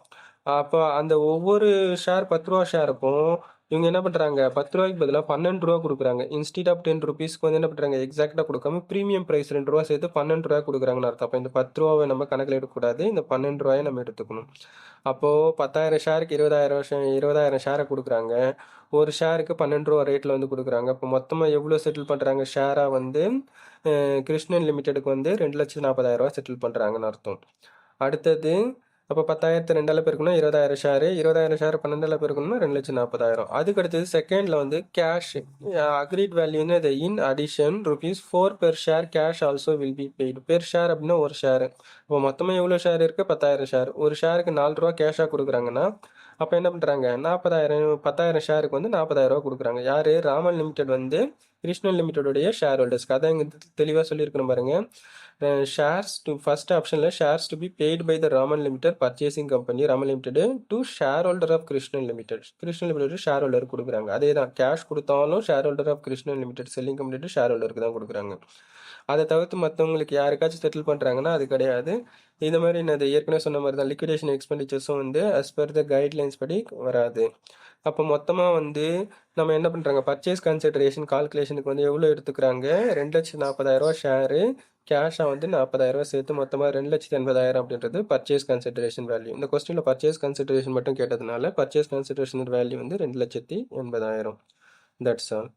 அப்போ அந்த ஒவ்வொரு ஷேர் 10 ரூபா ஷேருக்கும் இவங்க என்ன பண்ணுறாங்க, 10 ரூபாய்க்கு பதிலாக 12 ரூபா கொடுக்குறாங்க. இன்ஸ்டீட் ஆஃப் 10 ருபீஸ்க்கு வந்து என்ன பண்ணுறாங்க, எக்ஸாக்டாக கொடுக்காம ப்ரீமியம் ப்ரைஸ் 2 ரூபா சேர்த்து 12 ரூபாய் கொடுக்குறாங்கன்னு அர்த்தம். அப்போ இந்த 10 ரூபாவை நம்ம கணக்கில் எடுக்கக்கூடாது, இந்த 12 ரூபாயை நம்ம எடுத்துக்கணும். அப்போது 10,000 ஷேருக்கு 20,000 ஷேரை கொடுக்குறாங்க. ஒரு ஷேருக்கு 12 ரூபா ரேட்டில் வந்து கொடுக்குறாங்க. இப்போ மொத்தமாக எவ்வளோ செட்டில் பண்ணுறாங்க ஷேராக வந்து கிருஷ்ணன் லிமிடெடுக்கு வந்து 2,40,000 செட்டில் பண்ணுறாங்கன்னு அர்த்தம். அடுத்தது அப்போ 10,000 2ஆல் பெருக்கணும் 20,000 ஷேரு, 20,000 ஷேர் 12ஆல் பெருக்கணும்னா 2,40,000. அதுக்கு அடுத்தது செகண்டில் வந்து கேஷ் அக்ரீட் வேல்யூன்னு அது in addition ₹4 per share cash also will be paid. Per share அப்படின்னா ஒரு ஷேர். இப்போ மொத்தமாக எவ்வளோ ஷேர் இருக்குது, 10,000 ஷேர். ஒரு ஷேருக்கு 4 ரூபா கேஷாக கொடுக்குறாங்கன்னா அப்போ என்ன பண்ணுறாங்க, 10,000 ஷேருக்கு வந்து 40,000 கொடுக்குறாங்க. யார், ராமன் லிமிடெட் வந்து கிருஷ்ணன் லிமிடெடோடைய ஷேர் ஹோல்டர்ஸ்க்கு. அதான் இங்கே தெளிவாக சொல்லியிருக்கணும் பாருங்க. ஷேர்ஸ் டு ஃபர்ஸ்ட் ஆப்ஷனில் shares to be paid by the Raman limited purchasing company Raman limited to share holder of Krishnan limited. Krishnan limited share holder கொடுக்குறாங்க. அதே தான், கேஷ் கொடுத்தாலும் share holder of Krishnan limited selling company share ஹோல்டருக்கு தான் கொடுக்குறாங்க. அதை தவிர்த்து மற்றவங்களுக்கு யாருக்காச்சும் செட்டில் பண்ணுறாங்கன்னா அது கிடையாது. இந்த மாதிரி நான் ஏற்கனவே சொன்ன மாதிரி தான் லிக்விடேஷன் எக்ஸ்பெண்டிச்சர்ஸும் வந்து அஸ் பர் த கைட்லைன்ஸ் படி வராது. அப்போ மொத்தமாக வந்து நம்ம என்ன பண்ணுறாங்க, பர்ச்சேஸ் கன்சிடரேஷன் கால்குலேஷனுக்கு வந்து எவ்வளோ எடுத்துக்கிறாங்க, 2,40,000 ஷேரு, கேஷாக வந்து 40,000 சேர்த்து மொத்தமாக 2,80,000 அப்படின்றது பர்ச்சேஸ் கன்சிடரேஷன் வேல்யூ. இந்த கொஸ்டினில் பர்ச்சேஸ் கன்சிடரேஷன் மட்டும் கேட்டதுனால பர்ச்சேஸ் கன்சிடரேஷன் வேல்யூ வந்து 2,80,000. That's all.